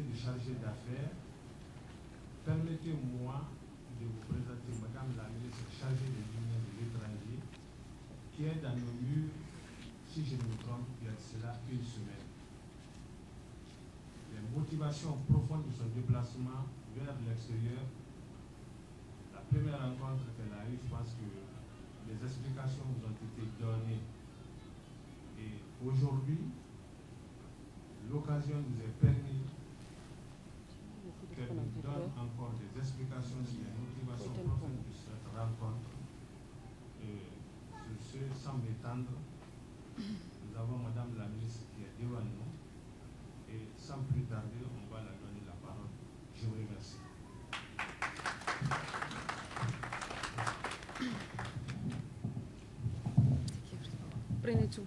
qualité de chargé d'affaires, permettez-moi de vous présenter Madame la ministre chargée des Guinéens de l'étranger, qui est dans nos murs, si je ne me trompe, il y a cela une semaine. Les motivations profondes de son déplacement vers l'extérieur, la première rencontre qu'elle a eue, je pense que les explications vous ont été données. Et aujourd'hui, l'occasion nous est permis qu'elle nous donne encore des explications sur les motivations profondes de cette rencontre. Et sur ce, sans m'étendre, nous avons Madame la ministre qui est devant nous. Et sans plus tarder, on va la donner la parole. Je vous remercie. Prenez tout.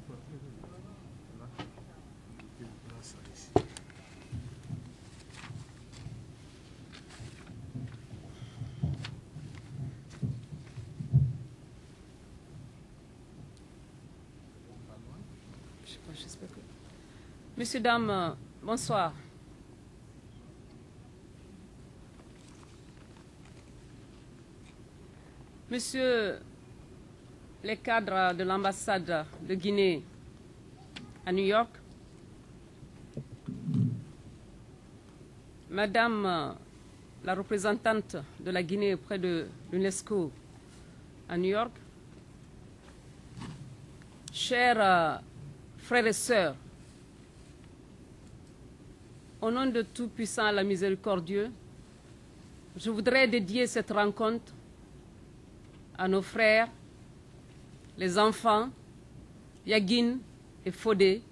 J'espère que... Messieurs, dames, bonsoir. Messieurs les cadres de l'ambassade de Guinée à New York, Madame la représentante de la Guinée auprès de l'UNESCO à New York, chers frères et sœurs, au nom de Tout-Puissant, la Miséricordieux, je voudrais dédier cette rencontre à nos frères, les enfants, Yagin et Fodé,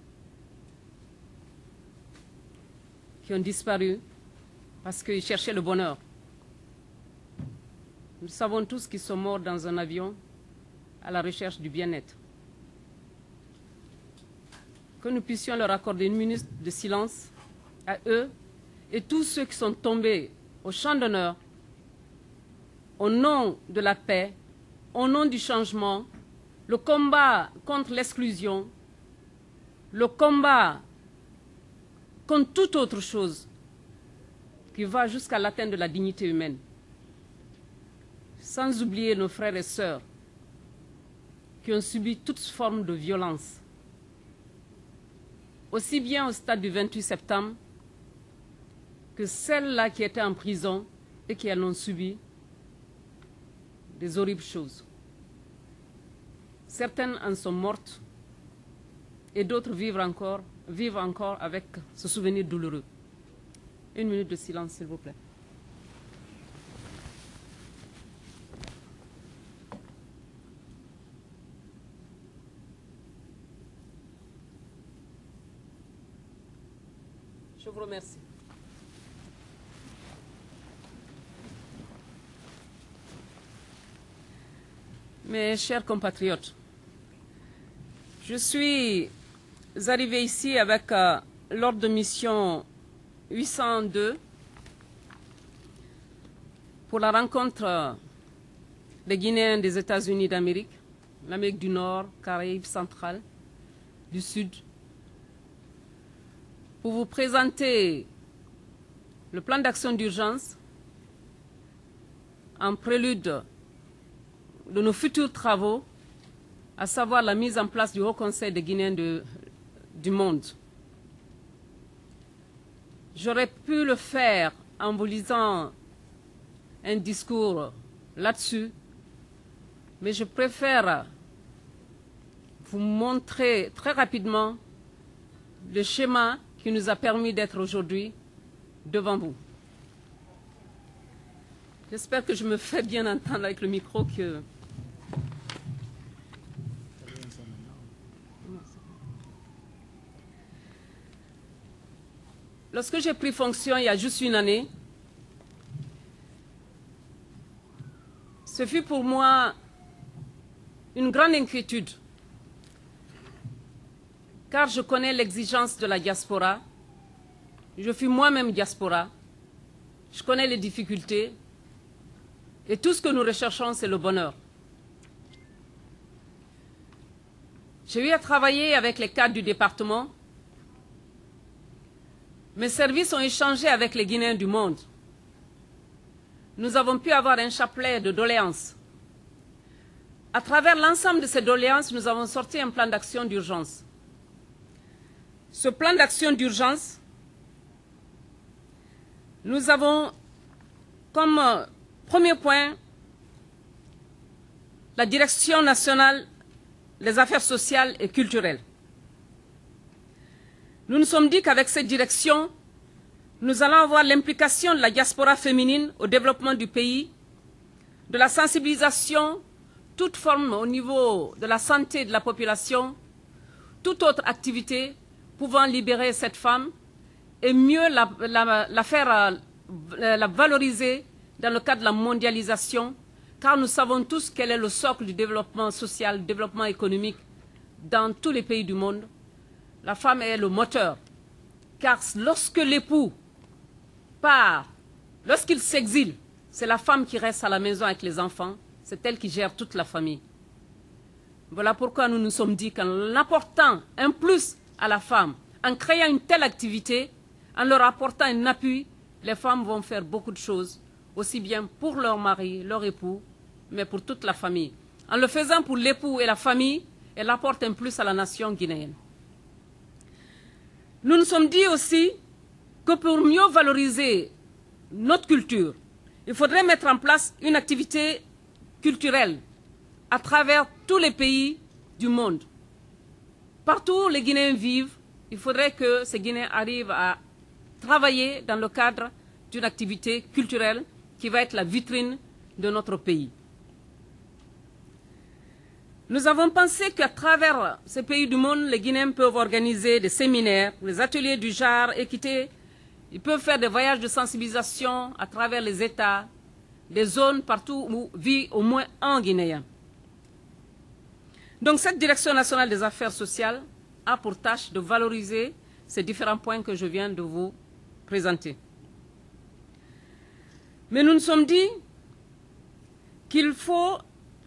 qui ont disparu parce qu'ils cherchaient le bonheur. Nous savons tous qu'ils sont morts dans un avion à la recherche du bien-être. Que nous puissions leur accorder une minute de silence à eux et tous ceux qui sont tombés au champ d'honneur au nom de la paix, au nom du changement, le combat contre l'exclusion, le combat contre toute autre chose qui va jusqu'à l'atteinte de la dignité humaine. Sans oublier nos frères et sœurs qui ont subi toutes formes de violence, aussi bien au stade du 28 septembre que celles-là qui étaient en prison et qui en ont subi des horribles choses. Certaines en sont mortes et d'autres vivent encore avec ce souvenir douloureux. Une minute de silence, s'il vous plaît. Je vous remercie. Mes chers compatriotes, je suis arrivé ici avec l'ordre de mission 802 pour la rencontre des Guinéens des États-Unis d'Amérique, l'Amérique du Nord, Caraïbes centrale, du Sud, pour vous présenter le plan d'action d'urgence en prélude de nos futurs travaux, à savoir la mise en place du Haut Conseil des Guinéens du monde. J'aurais pu le faire en vous lisant un discours là-dessus, mais je préfère vous montrer très rapidement le schéma qui nous a permis d'être aujourd'hui devant vous. J'espère que je me fais bien entendre avec le micro que... Lorsque j'ai pris fonction il y a juste une année, ce fut pour moi une grande inquiétude, car je connais l'exigence de la diaspora. Je fus moi-même diaspora. Je connais les difficultés. Et tout ce que nous recherchons, c'est le bonheur. J'ai eu à travailler avec les cadres du département mes services ont échangé avec les Guinéens du monde. Nous avons pu avoir un chapelet de doléances. À travers l'ensemble de ces doléances, nous avons sorti un plan d'action d'urgence. Ce plan d'action d'urgence, nous avons comme premier point la Direction nationale des affaires sociales et culturelles. Nous nous sommes dit qu'avec cette direction, nous allons avoir l'implication de la diaspora féminine au développement du pays, de la sensibilisation, toute forme au niveau de la santé de la population, toute autre activité pouvant libérer cette femme et mieux la valoriser dans le cadre de la mondialisation, car nous savons tous quel est le socle du développement social, du développement économique dans tous les pays du monde. La femme est le moteur, car lorsque l'époux part, lorsqu'il s'exile, c'est la femme qui reste à la maison avec les enfants, c'est elle qui gère toute la famille. Voilà pourquoi nous nous sommes dit qu'en apportant un plus à la femme, en créant une telle activité, en leur apportant un appui, les femmes vont faire beaucoup de choses, aussi bien pour leur mari, leur époux, mais pour toute la famille. En le faisant pour l'époux et la famille, elle apporte un plus à la nation guinéenne. Nous nous sommes dit aussi que pour mieux valoriser notre culture, il faudrait mettre en place une activité culturelle à travers tous les pays du monde. Partout où les Guinéens vivent, il faudrait que ces Guinéens arrivent à travailler dans le cadre d'une activité culturelle qui va être la vitrine de notre pays. Nous avons pensé qu'à travers ces pays du monde, les Guinéens peuvent organiser des séminaires, des ateliers du genre équité. Ils peuvent faire des voyages de sensibilisation à travers les États, des zones partout où vit au moins un Guinéen. Donc cette Direction nationale des affaires sociales a pour tâche de valoriser ces différents points que je viens de vous présenter. Mais nous nous sommes dit qu'il faut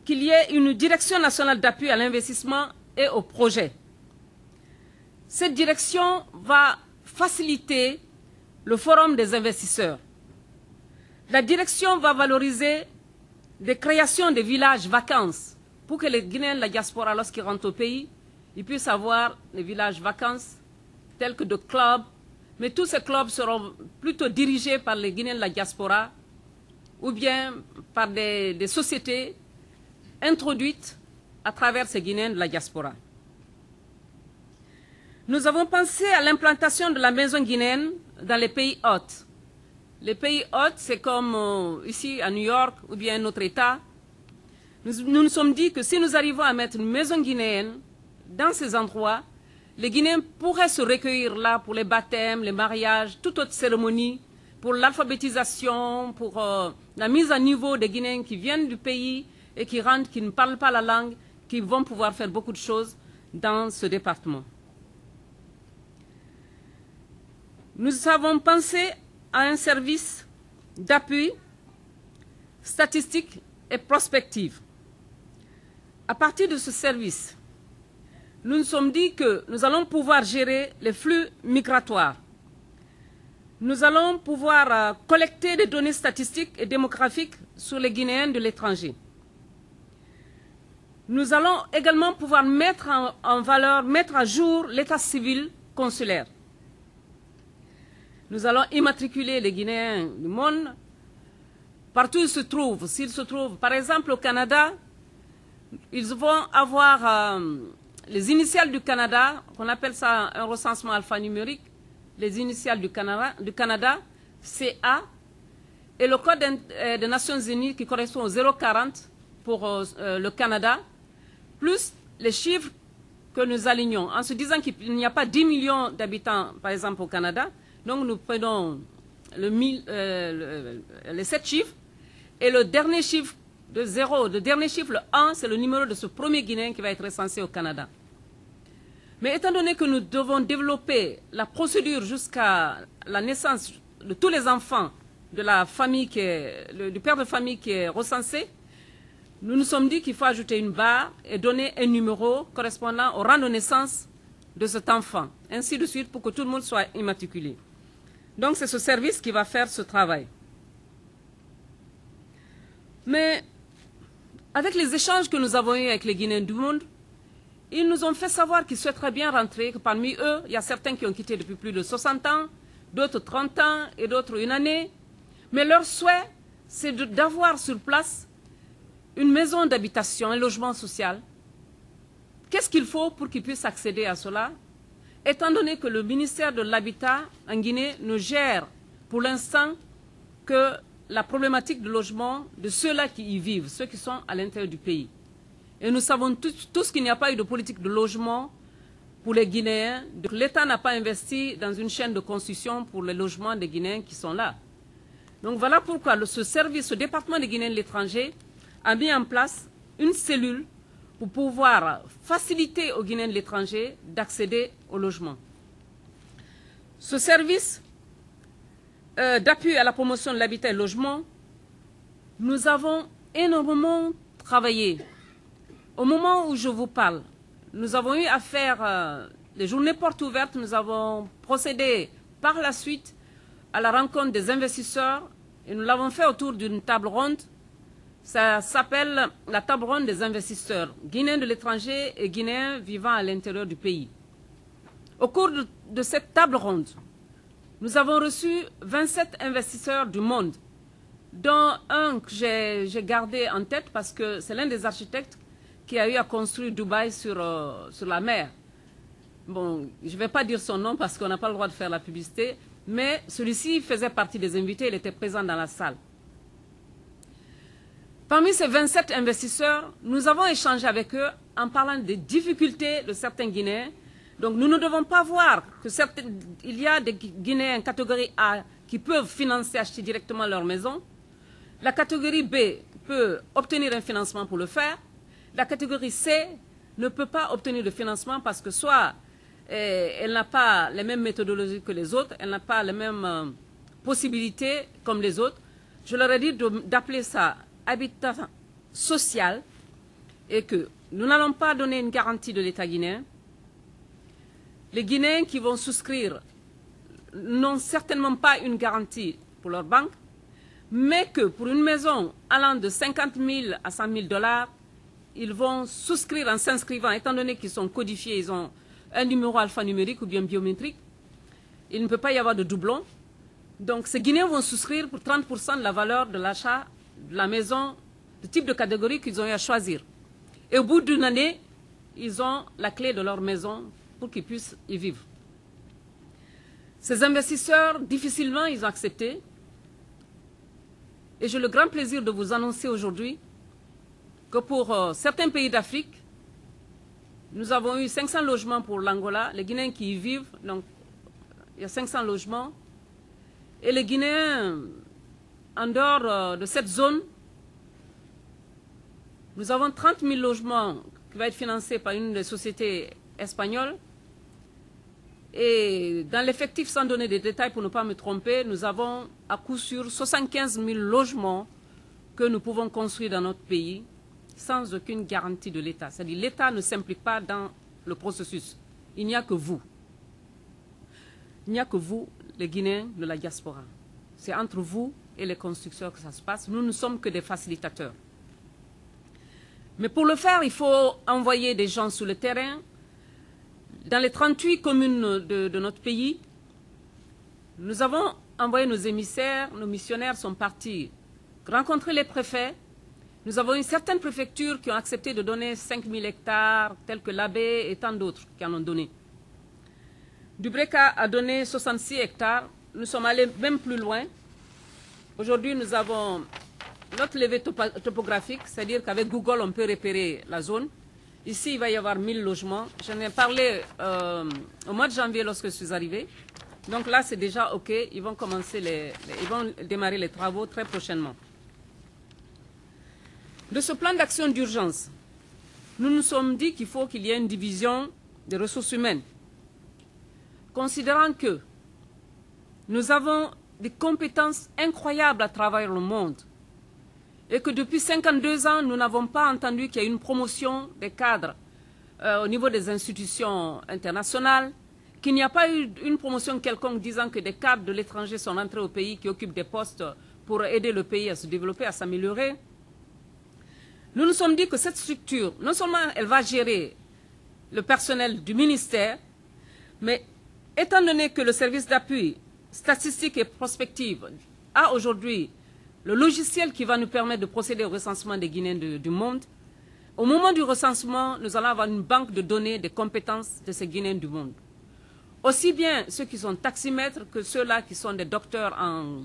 qu'il y ait une direction nationale d'appui à l'investissement et au projet. Cette direction va faciliter le forum des investisseurs. La direction va valoriser des créations de villages vacances pour que les Guinéens de la diaspora, lorsqu'ils rentrent au pays, ils puissent avoir des villages vacances tels que des clubs. Mais tous ces clubs seront plutôt dirigés par les Guinéens de la diaspora ou bien par des sociétés introduites à travers ces Guinéens de la diaspora. Nous avons pensé à l'implantation de la maison guinéenne dans les pays hôtes. Les pays hôtes, c'est comme ici à New York ou bien notre État. Nous nous sommes dit que si nous arrivons à mettre une maison guinéenne dans ces endroits, les Guinéens pourraient se recueillir là pour les baptêmes, les mariages, toute autre cérémonie, pour l'alphabétisation, pour la mise à niveau des Guinéens qui viennent du pays et qui rentrent, qui ne parlent pas la langue, qui vont pouvoir faire beaucoup de choses dans ce département. Nous avons pensé à un service d'appui statistique et prospective. À partir de ce service, nous nous sommes dit que nous allons pouvoir gérer les flux migratoires. Nous allons pouvoir collecter des données statistiques et démographiques sur les Guinéens de l'étranger. Nous allons également pouvoir mettre en valeur, mettre à jour l'état civil consulaire. Nous allons immatriculer les Guinéens du monde partout où ils se trouvent. S'ils se trouvent, par exemple, au Canada, ils vont avoir les initiales du Canada, on appelle ça un recensement alphanumérique, les initiales du Canada, CA, et le code des Nations Unies qui correspond au 040 pour le Canada, plus les chiffres que nous alignons, en se disant qu'il n'y a pas 10 millions d'habitants, par exemple, au Canada. Donc nous prenons les 7 chiffres, et le dernier chiffre de 0, le dernier chiffre, le 1, c'est le numéro de ce premier Guinéen qui va être recensé au Canada. Mais étant donné que nous devons développer la procédure jusqu'à la naissance de tous les enfants de la famille du père de famille qui est recensé, nous nous sommes dit qu'il faut ajouter une barre et donner un numéro correspondant au rang de naissance de cet enfant, ainsi de suite pour que tout le monde soit immatriculé. Donc c'est ce service qui va faire ce travail. Mais avec les échanges que nous avons eus avec les Guinéens du monde, ils nous ont fait savoir qu'ils souhaiteraient bien rentrer, que parmi eux, il y a certains qui ont quitté depuis plus de 60 ans, d'autres 30 ans et d'autres une année. Mais leur souhait, c'est d'avoir sur place une maison d'habitation, un logement social. Qu'est-ce qu'il faut pour qu'ils puissent accéder à cela? Étant donné que le ministère de l'Habitat en Guinée ne gère pour l'instant que la problématique de logement de ceux-là qui y vivent, ceux qui sont à l'intérieur du pays. Et nous savons tous qu'il n'y a pas eu de politique de logement pour les Guinéens. L'État n'a pas investi dans une chaîne de construction pour les logements des Guinéens qui sont là. Donc voilà pourquoi ce service, ce département des Guinéens de l'étranger a mis en place une cellule pour pouvoir faciliter aux Guinéens de l'étranger d'accéder au logement. Ce service d'appui à la promotion de l'habitat et du logement, nous avons énormément travaillé. Au moment où je vous parle, nous avons eu à faire les journées portes ouvertes, nous avons procédé par la suite à la rencontre des investisseurs et nous l'avons fait autour d'une table ronde. Ça s'appelle la table ronde des investisseurs, Guinéens de l'étranger et Guinéens vivant à l'intérieur du pays. Au cours de cette table ronde, nous avons reçu 27 investisseurs du monde, dont un que j'ai gardé en tête parce que c'est l'un des architectes qui a eu à construire Dubaï sur la mer. Bon, je ne vais pas dire son nom parce qu'on n'a pas le droit de faire la publicité, mais celui-ci faisait partie des invités, il était présent dans la salle. Parmi ces 27 investisseurs, nous avons échangé avec eux en parlant des difficultés de certains Guinéens. Donc nous ne devons pas voir qu'il y a des Guinéens catégorie A qui peuvent financer, acheter directement leur maison. La catégorie B peut obtenir un financement pour le faire. La catégorie C ne peut pas obtenir de financement parce que soit elle n'a pas les mêmes méthodologies que les autres, elle n'a pas les mêmes possibilités comme les autres. Je leur ai dit d'appeler ça habitat social et que nous n'allons pas donner une garantie de l'État guinéen. Les Guinéens qui vont souscrire n'ont certainement pas une garantie pour leur banque, mais que pour une maison allant de 50 000 à 100 000 $, ils vont souscrire en s'inscrivant, étant donné qu'ils sont codifiés, ils ont un numéro alphanumérique ou bien biométrique. Il ne peut pas y avoir de doublon. Donc ces Guinéens vont souscrire pour 30% de la valeur de l'achat de la maison, le type de catégorie qu'ils ont eu à choisir. Et au bout d'une année, ils ont la clé de leur maison pour qu'ils puissent y vivre. Ces investisseurs, difficilement, ils ont accepté. Et j'ai le grand plaisir de vous annoncer aujourd'hui que pour certains pays d'Afrique, nous avons eu 500 logements pour l'Angola, les Guinéens qui y vivent, donc il y a 500 logements. Et les Guinéens, en dehors de cette zone, nous avons 30 000 logements qui vont être financés par une des sociétés espagnoles. Et dans l'effectif, sans donner des détails pour ne pas me tromper, nous avons à coup sûr 75 000 logements que nous pouvons construire dans notre pays sans aucune garantie de l'État. C'est-à-dire l'État ne s'implique pas dans le processus. Il n'y a que vous. Il n'y a que vous, les Guinéens de la diaspora. C'est entre vous et les constructeurs que ça se passe. Nous ne sommes que des facilitateurs. Mais pour le faire, il faut envoyer des gens sur le terrain. Dans les 38 communes de notre pays, nous avons envoyé nos émissaires, nos missionnaires sont partis rencontrer les préfets. Nous avons eu certaines préfectures qui ont accepté de donner 5 000 hectares, tels que l'Abbé et tant d'autres qui en ont donné. Dubreka a donné 66 hectares. Nous sommes allés même plus loin. Aujourd'hui, nous avons notre levée topographique, c'est-à-dire qu'avec Google, on peut repérer la zone. Ici, il va y avoir 1000 logements. J'en ai parlé au mois de janvier lorsque je suis arrivée. Donc là, c'est déjà OK. Ils vont démarrer les travaux très prochainement. De ce plan d'action d'urgence, nous nous sommes dit qu'il faut qu'il y ait une division des ressources humaines. Considérant que nous avons des compétences incroyables à travers le monde et que depuis 52 ans, nous n'avons pas entendu qu'il y ait une promotion des cadres au niveau des institutions internationales, qu'il n'y a pas eu une promotion quelconque disant que des cadres de l'étranger sont entrés au pays qui occupent des postes pour aider le pays à se développer, à s'améliorer. Nous nous sommes dit que cette structure, non seulement elle va gérer le personnel du ministère, mais étant donné que le service d'appui statistique et prospective a aujourd'hui le logiciel qui va nous permettre de procéder au recensement des Guinéens du monde, au moment du recensement, nous allons avoir une banque de données des compétences de ces Guinéens du monde. Aussi bien ceux qui sont taximètres que ceux-là qui sont des docteurs en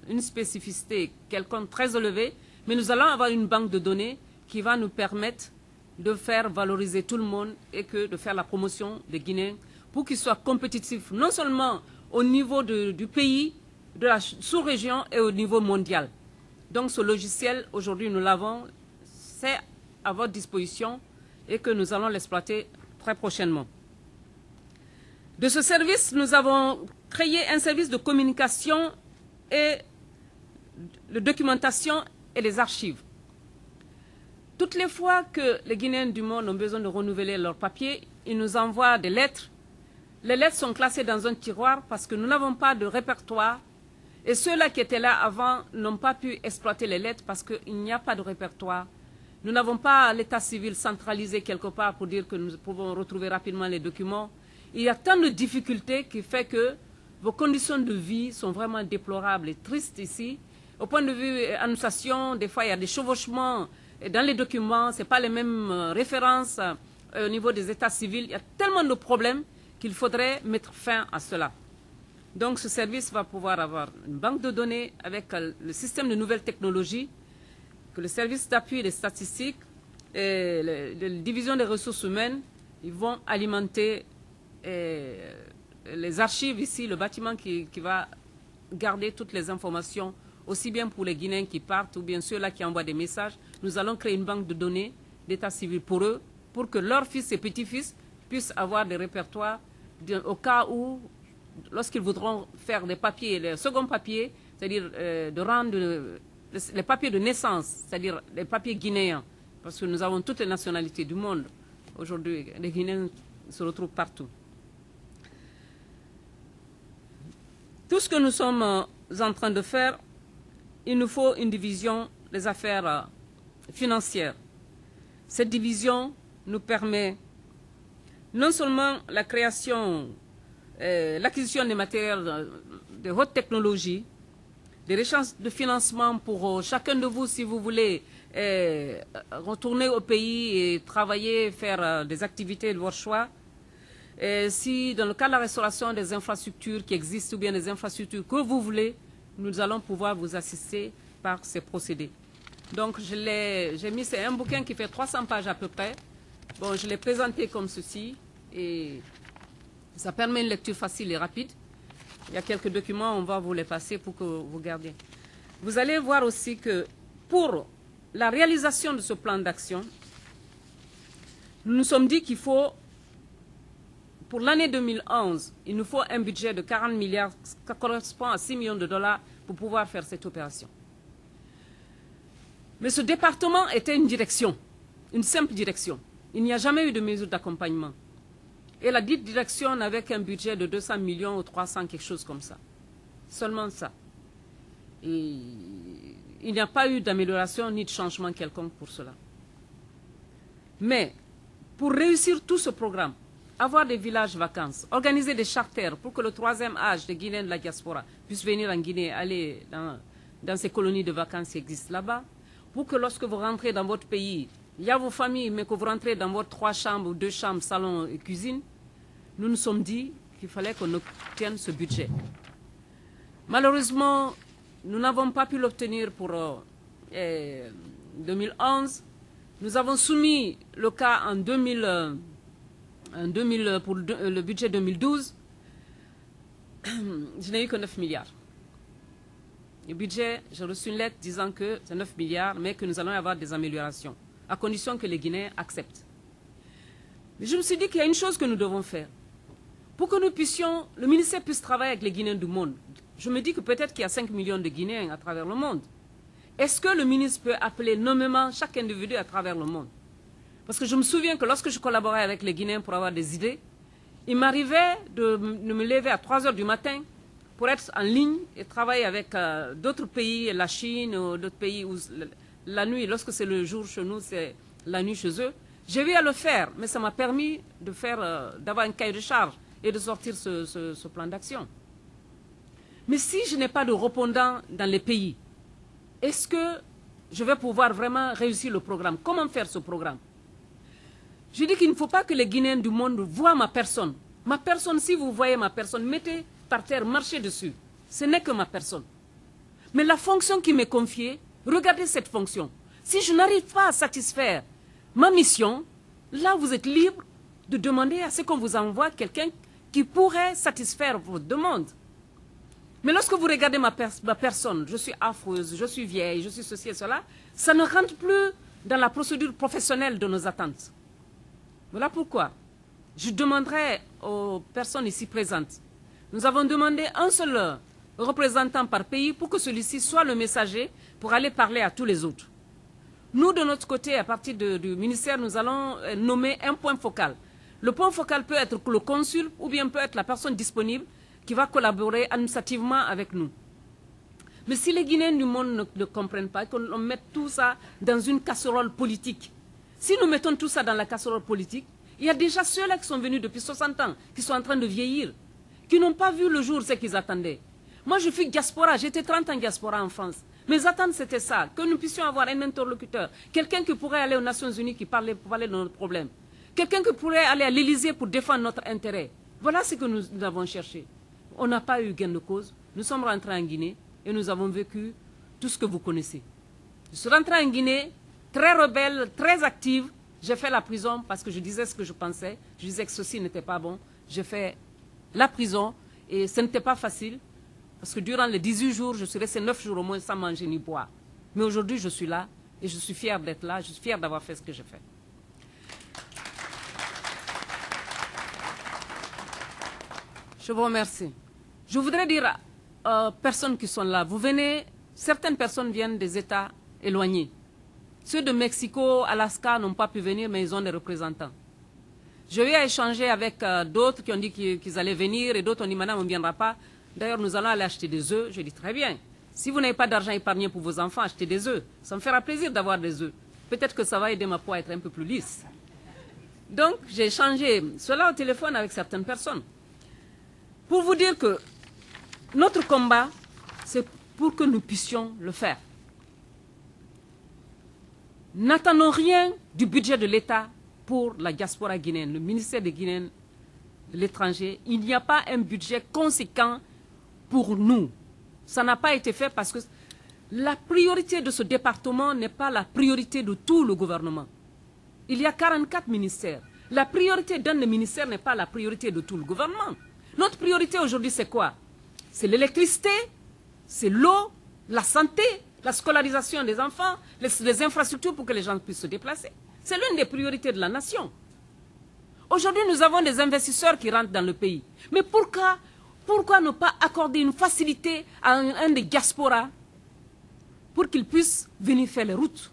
une spécificité quelconque très élevée, mais nous allons avoir une banque de données qui va nous permettre de faire valoriser tout le monde et de faire la promotion des Guinéens pour qu'ils soient compétitifs, non seulement au niveau du pays, de la sous-région et au niveau mondial. Donc ce logiciel, aujourd'hui nous l'avons, c'est à votre disposition et que nous allons l'exploiter très prochainement. De ce service, nous avons créé un service de communication et de documentation et les archives. Toutes les fois que les Guinéens du monde ont besoin de renouveler leurs papiers, ils nous envoient des lettres. Les lettres sont classées dans un tiroir parce que nous n'avons pas de répertoire. Et ceux-là qui étaient là avant n'ont pas pu exploiter les lettres parce qu'il n'y a pas de répertoire. Nous n'avons pas l'état civil centralisé quelque part pour dire que nous pouvons retrouver rapidement les documents. Il y a tant de difficultés qui fait que vos conditions de vie sont vraiment déplorables et tristes ici. Au point de vue annonciation, des fois il y a des chevauchements dans les documents, ce n'est pas les mêmes références au niveau des états civils. Il y a tellement de problèmes qu'il faudrait mettre fin à cela. Donc ce service va pouvoir avoir une banque de données avec le système de nouvelles technologies, que le service d'appui des statistiques et la division des ressources humaines, ils vont alimenter les archives ici, le bâtiment qui va garder toutes les informations, aussi bien pour les Guinéens qui partent ou bien ceux-là qui envoient des messages. Nous allons créer une banque de données d'état civil pour eux, pour que leurs fils et petits-fils puissent avoir des répertoires au cas où, lorsqu'ils voudront faire des papiers, les seconds papiers, c'est-à-dire de rendre les papiers de naissance, c'est-à-dire les papiers guinéens, parce que nous avons toutes les nationalités du monde. Aujourd'hui, les Guinéens se retrouvent partout. Tout ce que nous sommes en train de faire, il nous faut une division des affaires financières. Cette division nous permet non seulement la création, l'acquisition des matériels de haute technologie, des recherches de financement pour chacun de vous, si vous voulez retourner au pays et travailler, faire des activités de votre choix. Et si dans le cas de la restauration des infrastructures qui existent ou bien des infrastructures que vous voulez, nous allons pouvoir vous assister par ces procédés. Donc j'ai mis, c'est un bouquin qui fait 300 pages à peu près. Bon, je l'ai présenté comme ceci et ça permet une lecture facile et rapide. Il y a quelques documents, on va vous les passer pour que vous gardiez. Vous allez voir aussi que pour la réalisation de ce plan d'action, nous nous sommes dit qu'il faut, pour l'année 2011, il nous faut un budget de 40 milliards, qui correspond à 6 millions de dollars pour pouvoir faire cette opération. Mais ce département était une direction, une simple direction. Il n'y a jamais eu de mesure d'accompagnement. Et la dite direction n'avait qu'un budget de 200 millions ou 300, quelque chose comme ça. Seulement ça. Et il n'y a pas eu d'amélioration ni de changement quelconque pour cela. Mais pour réussir tout ce programme, avoir des villages vacances, organiser des charters pour que le troisième âge des Guinéens de la diaspora puisse venir en Guinée, aller dans ces colonies de vacances qui existent là-bas, pour que lorsque vous rentrez dans votre pays, il y a vos familles, mais que vous rentrez dans votre 3 chambres ou 2 chambres, salon et cuisine, nous nous sommes dit qu'il fallait qu'on obtienne ce budget. Malheureusement, nous n'avons pas pu l'obtenir pour 2011. Nous avons soumis le cas en 2000 pour le budget 2012. Je n'ai eu que 9 milliards. Le budget, j'ai reçu une lettre disant que c'est 9 milliards, mais que nous allons avoir des améliorations, à condition que les Guinéens acceptent. Mais je me suis dit qu'il y a une chose que nous devons faire. Pour que nous puissions, le ministère puisse travailler avec les Guinéens du monde. Je me dis que peut-être qu'il y a 5 millions de Guinéens à travers le monde. Est-ce que le ministre peut appeler nommément chaque individu à travers le monde? Parce que je me souviens que lorsque je collaborais avec les Guinéens pour avoir des idées, Il m'arrivait de me lever à 3 heures du matin pour être en ligne et travailler avec d'autres pays, la Chine ou d'autres pays où la nuit, lorsque c'est le jour chez nous, c'est la nuit chez eux. J'ai eu à le faire, mais ça m'a permis d'avoir un cahier de charge et de sortir ce plan d'action. Mais si je n'ai pas de répondant dans les pays, est-ce que je vais pouvoir vraiment réussir le programme? Comment faire ce programme? Je dis qu'il ne faut pas que les Guinéens du monde voient ma personne. Ma personne, si vous voyez ma personne, mettez par terre, marchez dessus. Ce n'est que ma personne. Mais la fonction qui m'est confiée, regardez cette fonction. Si je n'arrive pas à satisfaire ma mission, là vous êtes libre de demander à ce qu'on vous envoie quelqu'un qui pourrait satisfaire vos demandes. Mais lorsque vous regardez ma personne, je suis affreuse, je suis vieille, je suis ceci et cela, ça ne rentre plus dans la procédure professionnelle de nos attentes. Voilà pourquoi je demanderai aux personnes ici présentes. Nous avons demandé un seul représentant par pays pour que celui-ci soit le messager pour aller parler à tous les autres. Nous, de notre côté, à partir du ministère, nous allons nommer un point focal. Le point focal peut être le consul ou bien peut être la personne disponible qui va collaborer administrativement avec nous. Mais si les Guinéens du monde ne comprennent pas, qu'on mette tout ça dans une casserole politique, si nous mettons tout ça dans la casserole politique, il y a déjà ceux-là qui sont venus depuis 60 ans, qui sont en train de vieillir, qui n'ont pas vu le jour ce qu'ils attendaient. Moi, je suis diaspora, j'étais 30 ans diaspora en France. Mes attentes, c'était ça, que nous puissions avoir un interlocuteur, quelqu'un qui pourrait aller aux Nations Unies pour parler de notre problème, quelqu'un qui pourrait aller à l'Élysée pour défendre notre intérêt. Voilà ce que nous avons cherché. On n'a pas eu gain de cause. Nous sommes rentrés en Guinée et nous avons vécu tout ce que vous connaissez. Je suis rentrée en Guinée, très rebelle, très active. J'ai fait la prison parce que je disais ce que je pensais. Je disais que ceci n'était pas bon. J'ai fait la prison et ce n'était pas facile parce que durant les 18 jours, je suis restée 9 jours au moins sans manger ni boire. Mais aujourd'hui, je suis là et je suis fière d'être là. Je suis fière d'avoir fait ce que j'ai fait. Je vous remercie. Je voudrais dire aux personnes qui sont là, vous venez, certaines personnes viennent des États éloignés. Ceux de Mexico, Alaska n'ont pas pu venir, mais ils ont des représentants. Je vais échanger avec d'autres qui ont dit qu'ils allaient venir et d'autres ont dit, madame, on ne viendra pas. D'ailleurs, nous allons aller acheter des œufs. Je dis, très bien. Si vous n'avez pas d'argent épargné pour vos enfants, achetez des œufs. Ça me fera plaisir d'avoir des œufs. Peut-être que ça va aider ma peau à être un peu plus lisse. Donc, j'ai échangé cela au téléphone avec certaines personnes. Pour vous dire que notre combat, c'est pour que nous puissions le faire. N'attendons rien du budget de l'État pour la diaspora guinéenne, le ministère des Guinéens de l'étranger. Il n'y a pas un budget conséquent pour nous. Ça n'a pas été fait parce que la priorité de ce département n'est pas la priorité de tout le gouvernement. Il y a 44 ministères. La priorité d'un des ministères n'est pas la priorité de tout le gouvernement. Notre priorité aujourd'hui, c'est quoi? C'est l'électricité, c'est l'eau, la santé, la scolarisation des enfants, les infrastructures pour que les gens puissent se déplacer. C'est l'une des priorités de la nation. Aujourd'hui, nous avons des investisseurs qui rentrent dans le pays. Mais pourquoi ne pas accorder une facilité à un des diasporas pour qu'ils puissent venir faire les routes?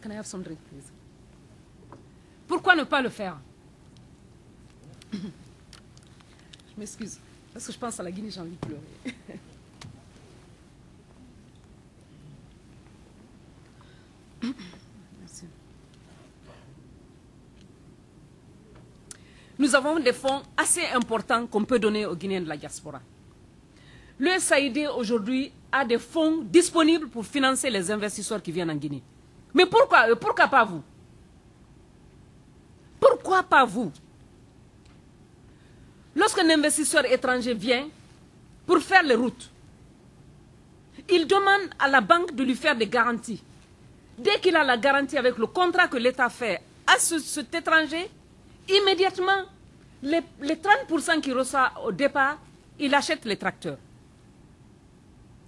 Can I have some drink, please? Pourquoi ne pas le faire? Je m'excuse, parce que je pense à la Guinée, j'ai envie de pleurer. Merci. Nous avons des fonds assez importants qu'on peut donner aux Guinéens de la diaspora. Le SAID aujourd'hui a des fonds disponibles pour financer les investisseurs qui viennent en Guinée. Mais pourquoi pas vous? Pourquoi pas vous? Lorsqu'un investisseur étranger vient pour faire les routes, il demande à la banque de lui faire des garanties. Dès qu'il a la garantie avec le contrat que l'État fait à cet étranger, immédiatement, les 30% qu'il reçoit au départ, il achète les tracteurs.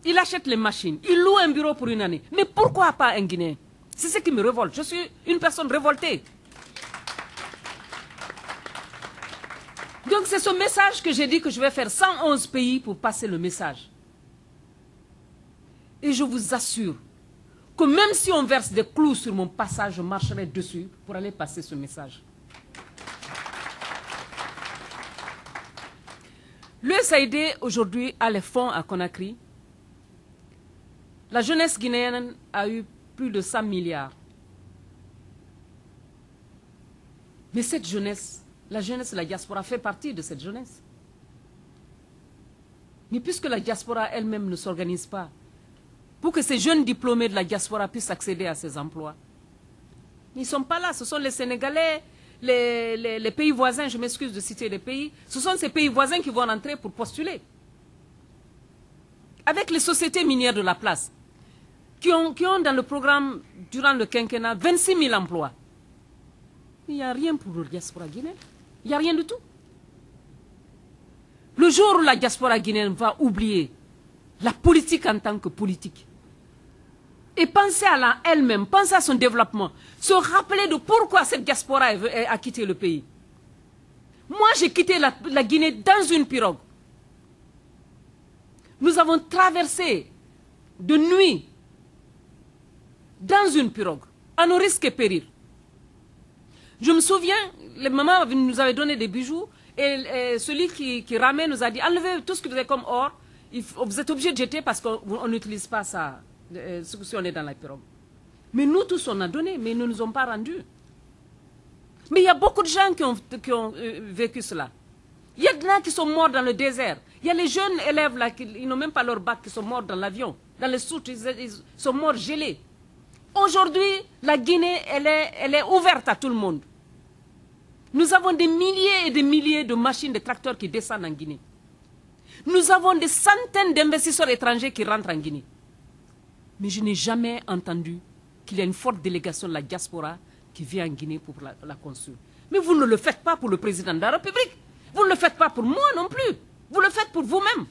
Il achète les machines. Il loue un bureau pour une année. Mais pourquoi pas un Guinéen? C'est ce qui me révolte. Je suis une personne révoltée. Donc c'est ce message que j'ai dit que je vais faire 111 pays pour passer le message. Et je vous assure que même si on verse des clous sur mon passage, je marcherai dessus pour aller passer ce message. L'USAID aujourd'hui a les fonds à Conakry. La jeunesse guinéenne a eu plus de 100 milliards. Mais cette jeunesse, la jeunesse de la diaspora fait partie de cette jeunesse. Mais puisque la diaspora elle-même ne s'organise pas, pour que ces jeunes diplômés de la diaspora puissent accéder à ces emplois, ils ne sont pas là. Ce sont les Sénégalais, les pays voisins, je m'excuse de citer les pays, ce sont ces pays voisins qui vont entrer pour postuler. Avec les sociétés minières de la place, qui ont dans le programme, durant le quinquennat, 26 000 emplois. Il n'y a rien pour la diaspora guinéenne. Il n'y a rien du tout. Le jour où la diaspora guinéenne va oublier la politique en tant que politique, et penser à elle-même, penser à son développement, se rappeler de pourquoi cette diaspora a quitté le pays. Moi, j'ai quitté la Guinée dans une pirogue. Nous avons traversé de nuit dans une pirogue, à nos risques et périls. Je me souviens, les mamans nous avaient donné des bijoux et celui qui ramait nous a dit enlevez tout ce que vous avez comme or, vous êtes obligés de jeter parce qu'on n'utilise pas ça si on est dans la pirogue. Mais nous tous on a donné, mais ils ne nous ont pas rendu. Mais il y a beaucoup de gens qui ont vécu cela. Il y a des gens qui sont morts dans le désert. Il y a les jeunes élèves là, ils n'ont même pas leur bac, qui sont morts dans l'avion. Dans les soutes, ils sont morts gelés. Aujourd'hui, la Guinée, elle est ouverte à tout le monde. Nous avons des milliers et des milliers de machines, de tracteurs qui descendent en Guinée. Nous avons des centaines d'investisseurs étrangers qui rentrent en Guinée. Mais je n'ai jamais entendu qu'il y a une forte délégation de la diaspora qui vient en Guinée pour la construire. Mais vous ne le faites pas pour le président de la République. Vous ne le faites pas pour moi non plus. Vous le faites pour vous-même.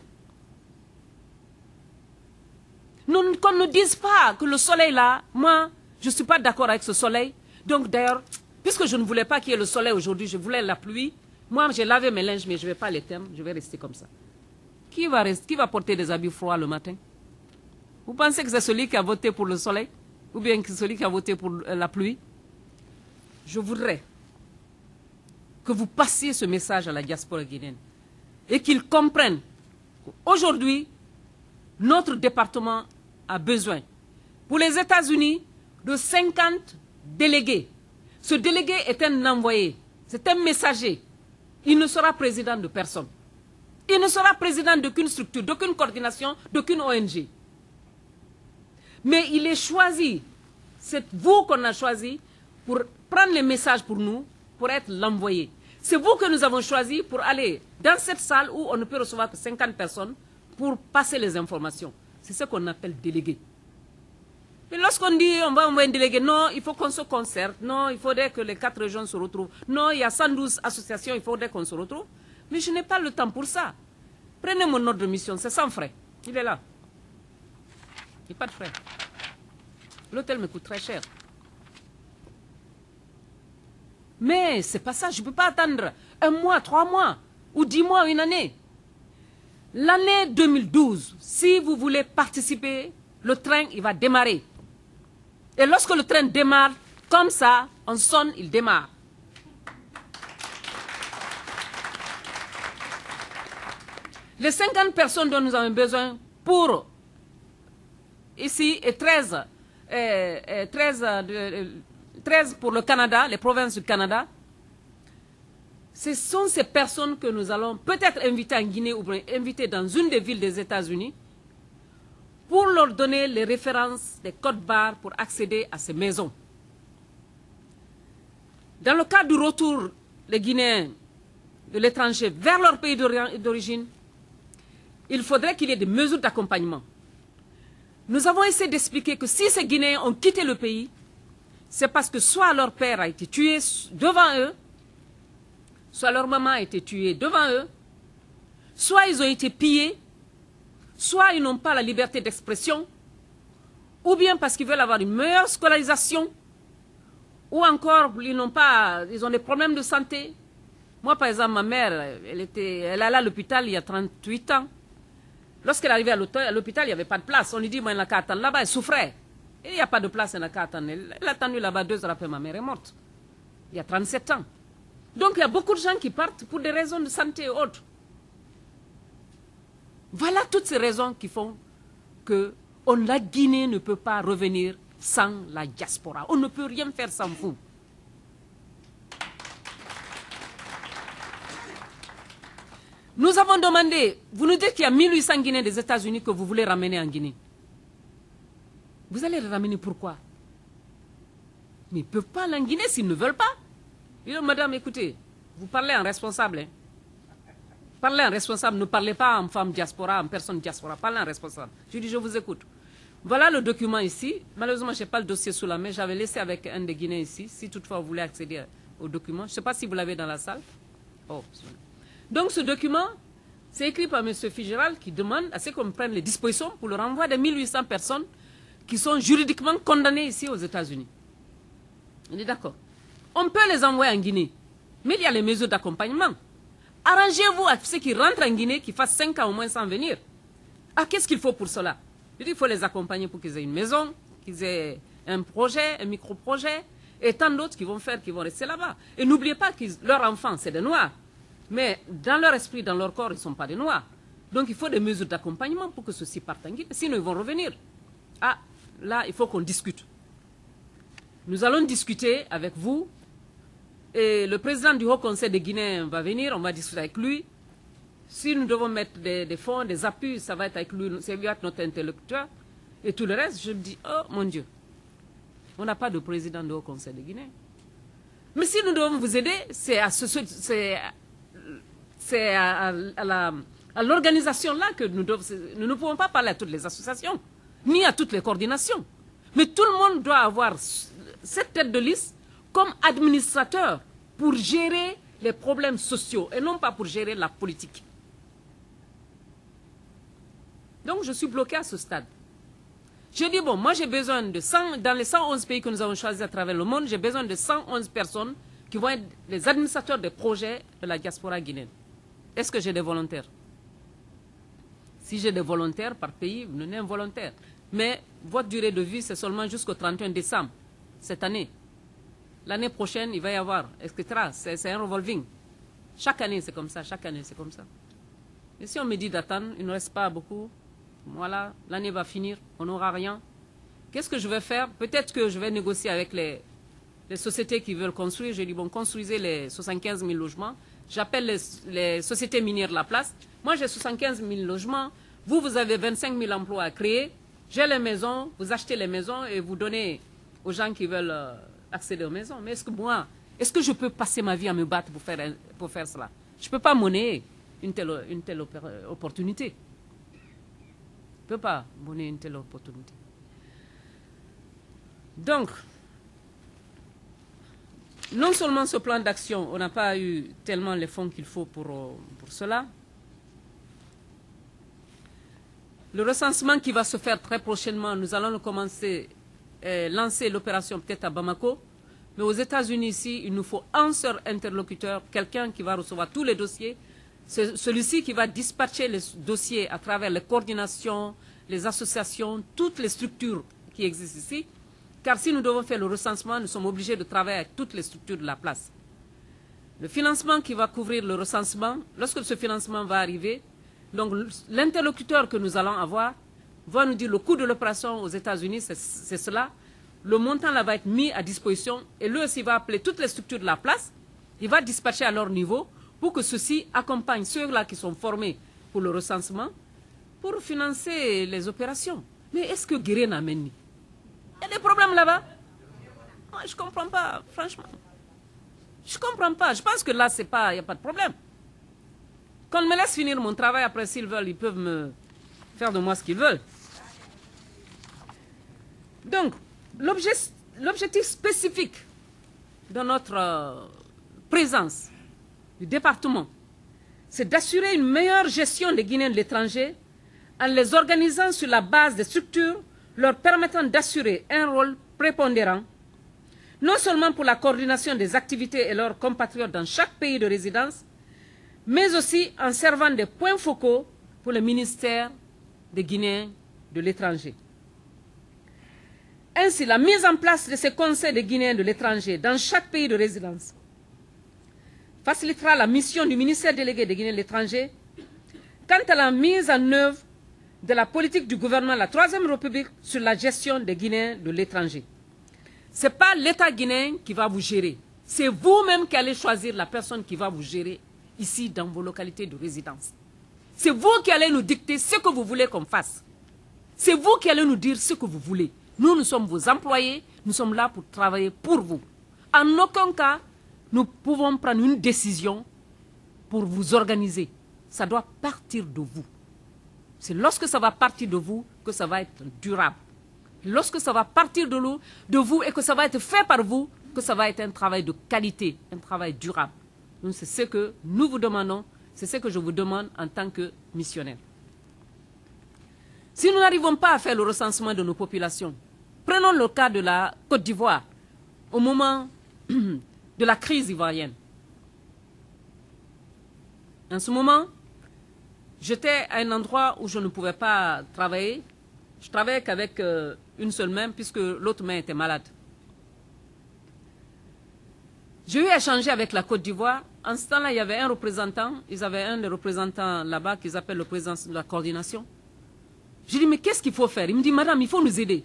Qu'on ne dise pas que le soleil là, moi, je ne suis pas d'accord avec ce soleil. Donc d'ailleurs, puisque je ne voulais pas qu'il y ait le soleil aujourd'hui, je voulais la pluie. Moi, j'ai lavé mes linges, mais je ne vais pas les teindre, je vais rester comme ça. Qui va porter des habits froids le matin? Vous pensez que c'est celui qui a voté pour le soleil? Ou bien que celui qui a voté pour la pluie? Je voudrais que vous passiez ce message à la diaspora guinéenne et qu'ils comprennent qu'aujourd'hui, notre département a besoin, pour les États-Unis, de 50 délégués. Ce délégué est un envoyé, c'est un messager. Il ne sera président de personne. Il ne sera président d'aucune structure, d'aucune coordination, d'aucune ONG. Mais il est choisi, c'est vous qu'on a choisi pour prendre les messages pour nous, pour être l'envoyé. C'est vous que nous avons choisi pour aller dans cette salle où on ne peut recevoir que 50 personnes pour passer les informations. C'est ce qu'on appelle délégué. Mais lorsqu'on dit on va envoyer un délégué, non, il faut qu'on se concerte, non, il faudrait que les 4 régions se retrouvent, non, il y a 112 associations, il faudrait qu'on se retrouve. Mais je n'ai pas le temps pour ça. Prenez mon ordre de mission, c'est sans frais. Il est là. Il n'y a pas de frais. L'hôtel me coûte très cher. Mais c'est pas ça, je ne peux pas attendre 1 mois, 3 mois, ou 10 mois, une année. L'année 2012, si vous voulez participer, le train, il va démarrer. Et lorsque le train démarre, comme ça, on sonne, il démarre. Les 50 personnes dont nous avons besoin pour ici et 13 pour le Canada, les provinces du Canada, ce sont ces personnes que nous allons peut-être inviter en Guinée ou inviter dans une des villes des États-Unis pour leur donner les références, les codes barres pour accéder à ces maisons. Dans le cas du retour des Guinéens de l'étranger vers leur pays d'origine, il faudrait qu'il y ait des mesures d'accompagnement. Nous avons essayé d'expliquer que si ces Guinéens ont quitté le pays, c'est parce que soit leur père a été tué devant eux, soit leur maman a été tuée devant eux, soit ils ont été pillés, soit ils n'ont pas la liberté d'expression, ou bien parce qu'ils veulent avoir une meilleure scolarisation, ou encore ils ont des problèmes de santé. Moi, par exemple, ma mère, elle allait à l'hôpital il y a 38 ans. Lorsqu'elle arrivait à l'hôpital, il n'y avait pas de place. On lui dit, moi, il n'a qu'à attendre là-bas, elle souffrait. Et il n'y a pas de place, elle n'a qu'à attendre. Elle a attendu là-bas 2 heures après, ma mère est morte. Il y a 37 ans. Donc, il y a beaucoup de gens qui partent pour des raisons de santé et autres. Voilà toutes ces raisons qui font que la Guinée ne peut pas revenir sans la diaspora. On ne peut rien faire sans vous. Nous avons demandé, vous nous dites qu'il y a 1800 Guinéens des États-Unis que vous voulez ramener en Guinée. Vous allez les ramener pourquoi? Mais ils ne peuvent pas aller en Guinée s'ils ne veulent pas. Et madame, écoutez, vous parlez en responsable. Hein? Parlez en responsable, ne parlez pas en femme diaspora, en personne diaspora, parlez en responsable. Je dis, je vous écoute. Voilà le document ici. Malheureusement, je n'ai pas le dossier sous la main. J'avais laissé avec un des Guinéens ici. Si toutefois vous voulez accéder au document. Je ne sais pas si vous l'avez dans la salle. Oh, donc ce document, c'est écrit par M. Fitzgerald qui demande à ce qu'on prenne les dispositions pour le renvoi de 1800 personnes qui sont juridiquement condamnées ici aux États-Unis. On est d'accord. On peut les envoyer en Guinée, mais il y a les mesures d'accompagnement. Arrangez-vous à ceux qui rentrent en Guinée, qui fassent 5 ans au moins sans venir. Ah, qu'est-ce qu'il faut pour cela? Je dis, il faut les accompagner pour qu'ils aient une maison, qu'ils aient un projet, un micro-projet, et tant d'autres qui vont rester là-bas. Et n'oubliez pas que leurs enfants, c'est des Noirs. Mais dans leur esprit, dans leur corps, ils ne sont pas des Noirs. Donc il faut des mesures d'accompagnement pour que ceux-ci partent en Guinée. Sinon, ils vont revenir. Ah, là, il faut qu'on discute. Nous allons discuter avec vous. Et le président du Haut Conseil des Guinéens va venir, on va discuter avec lui. Si nous devons mettre des fonds, des appuis, ça va être avec lui, c'est lui notre interlocuteur. Et tout le reste, je me dis, oh mon Dieu, on n'a pas de président du Haut Conseil des Guinéens. Mais si nous devons vous aider, c'est à l'organisation-là que nous ne pouvons pas parler à toutes les associations, ni à toutes les coordinations. Mais tout le monde doit avoir cette tête de liste comme administrateur pour gérer les problèmes sociaux et non pas pour gérer la politique. Donc je suis bloqué à ce stade. Je dis, bon, moi j'ai besoin de 100, dans les 111 pays que nous avons choisis à travers le monde, j'ai besoin de 111 personnes qui vont être les administrateurs des projets de la diaspora guinéenne. Est-ce que j'ai des volontaires? Si j'ai des volontaires par pays, vous donnez un volontaire. Mais votre durée de vie, c'est seulement jusqu'au 31 décembre, cette année. L'année prochaine, il va y avoir, etc. C'est un revolving. Chaque année, c'est comme ça. Chaque année, c'est comme ça. Et si on me dit d'attendre, il ne reste pas beaucoup. Voilà, l'année va finir, on n'aura rien. Qu'est-ce que je vais faire? Peut-être que je vais négocier avec les sociétés qui veulent construire. Je dis, bon, construisez les 75 000 logements. J'appelle les sociétés minières de la place. Moi, j'ai 75 000 logements. Vous avez 25 000 emplois à créer. J'ai les maisons, vous achetez les maisons et vous donnez aux gens qui veulent accéder aux maisons. Mais est-ce que je peux passer ma vie à me battre pour faire cela? Je ne peux pas monnayer une telle opportunité. Je ne peux pas monnayer une telle opportunité. Donc, non seulement ce plan d'action, on n'a pas eu tellement les fonds qu'il faut pour cela. Le recensement qui va se faire très prochainement, nous allons lancer l'opération peut-être à Bamako. Mais aux États-Unis ici, il nous faut un seul interlocuteur, quelqu'un qui va recevoir tous les dossiers. C'est celui-ci qui va dispatcher les dossiers à travers les coordinations, les associations, toutes les structures qui existent ici. Car si nous devons faire le recensement, nous sommes obligés de travailler avec toutes les structures de la place. Le financement qui va couvrir le recensement, lorsque ce financement va arriver, donc l'interlocuteur que nous allons avoir va nous dire le coût de l'opération aux États-Unis, c'est cela. Le montant là va être mis à disposition et lui aussi va appeler toutes les structures de la place. Il va dispatcher à leur niveau pour que ceux-ci accompagnent ceux-là qui sont formés pour le recensement pour financer les opérations. Mais est-ce que Guéré n'amène? Il y a des problèmes là-bas? Je ne comprends pas, franchement. Je ne comprends pas. Je pense que là, il n'y a pas de problème. Qu'on me laisse finir mon travail, après s'ils veulent, ils peuvent me faire de moi ce qu'ils veulent. Donc, l'objectif spécifique de notre présence du département, c'est d'assurer une meilleure gestion des Guinéens de l'étranger en les organisant sur la base des structures leur permettant d'assurer un rôle prépondérant, non seulement pour la coordination des activités et leurs compatriotes dans chaque pays de résidence, mais aussi en servant de points focaux pour le ministère des Guinéens de l'étranger. Ainsi, la mise en place de ces conseils des Guinéens de l'étranger dans chaque pays de résidence facilitera la mission du ministère délégué des Guinéens de l'étranger quant à la mise en œuvre de la politique du gouvernement de la Troisième République sur la gestion des Guinéens de l'étranger. Ce n'est pas l'État guinéen qui va vous gérer. C'est vous-même qui allez choisir la personne qui va vous gérer ici dans vos localités de résidence. C'est vous qui allez nous dicter ce que vous voulez qu'on fasse. C'est vous qui allez nous dire ce que vous voulez. Nous, nous sommes vos employés, nous sommes là pour travailler pour vous. En aucun cas, nous pouvons prendre une décision pour vous organiser. Ça doit partir de vous. C'est lorsque ça va partir de vous que ça va être durable. Lorsque ça va partir de vous et que ça va être fait par vous, que ça va être un travail de qualité, un travail durable. Donc c'est ce que nous vous demandons, c'est ce que je vous demande en tant que missionnaire. Si nous n'arrivons pas à faire le recensement de nos populations, prenons le cas de la Côte d'Ivoire, au moment de la crise ivoirienne. En ce moment, j'étais à un endroit où je ne pouvais pas travailler. Je travaillais qu'avec une seule main puisque l'autre main était malade. J'ai eu à échanger avec la Côte d'Ivoire. En ce temps-là, il y avait un représentant. Ils avaient un des représentants là-bas qu'ils appellent le président de la coordination. J'ai dit, mais qu'est-ce qu'il faut faire? Il me dit, madame, il faut nous aider.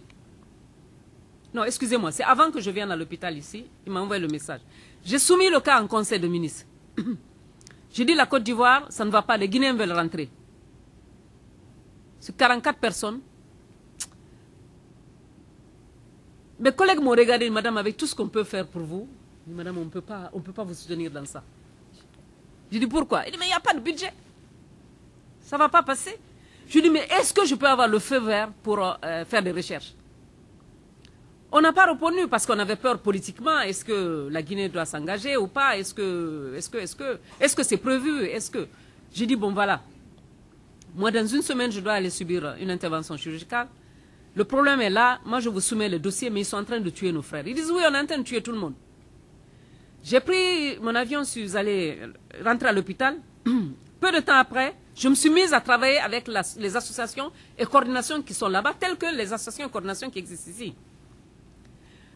Non, excusez-moi, c'est avant que je vienne à l'hôpital ici. Il m'a envoyé le message. J'ai soumis le cas en conseil de ministres. J'ai dit, la Côte d'Ivoire, ça ne va pas, les Guinéens veulent rentrer. C'est 44 personnes. Mes collègues m'ont regardé, madame, avec tout ce qu'on peut faire pour vous. Madame, on ne peut pas vous soutenir dans ça. J'ai dit, pourquoi? Il dit, mais il n'y a pas de budget. Ça ne va pas passer. Je lui ai dit, mais est-ce que je peux avoir le feu vert pour faire des recherches? On n'a pas répondu parce qu'on avait peur politiquement. Est-ce que la Guinée doit s'engager ou pas? Est-ce que c'est prévu? J'ai dit, bon voilà. Moi, dans une semaine, je dois aller subir une intervention chirurgicale. Le problème est là. Moi, je vous soumets le dossier, mais ils sont en train de tuer nos frères. Ils disent, oui, on est en train de tuer tout le monde. J'ai pris mon avion, je suis allé rentrer à l'hôpital. Peu de temps après, je me suis mise à travailler avec les associations et coordinations qui sont là-bas, telles que les associations et coordinations qui existent ici.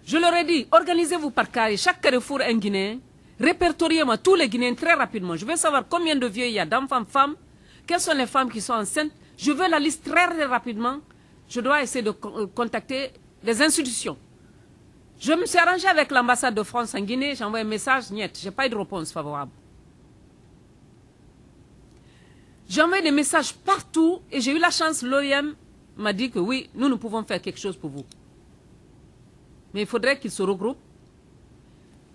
Je leur ai dit, organisez-vous par carré, chaque carrefour un Guinéen, répertoriez-moi tous les Guinéens très rapidement. Je veux savoir combien de vieux il y a d'enfants, femmes, quelles sont les femmes qui sont enceintes. Je veux la liste très rapidement. Je dois essayer de contacter les institutions. Je me suis arrangé avec l'ambassade de France en Guinée, j'ai envoyé un message, niet, je n'ai pas eu de réponse favorable. J'ai envoyé des messages partout et j'ai eu la chance, l'OIM m'a dit que oui, nous pouvons faire quelque chose pour vous. Mais il faudrait qu'ils se regroupent.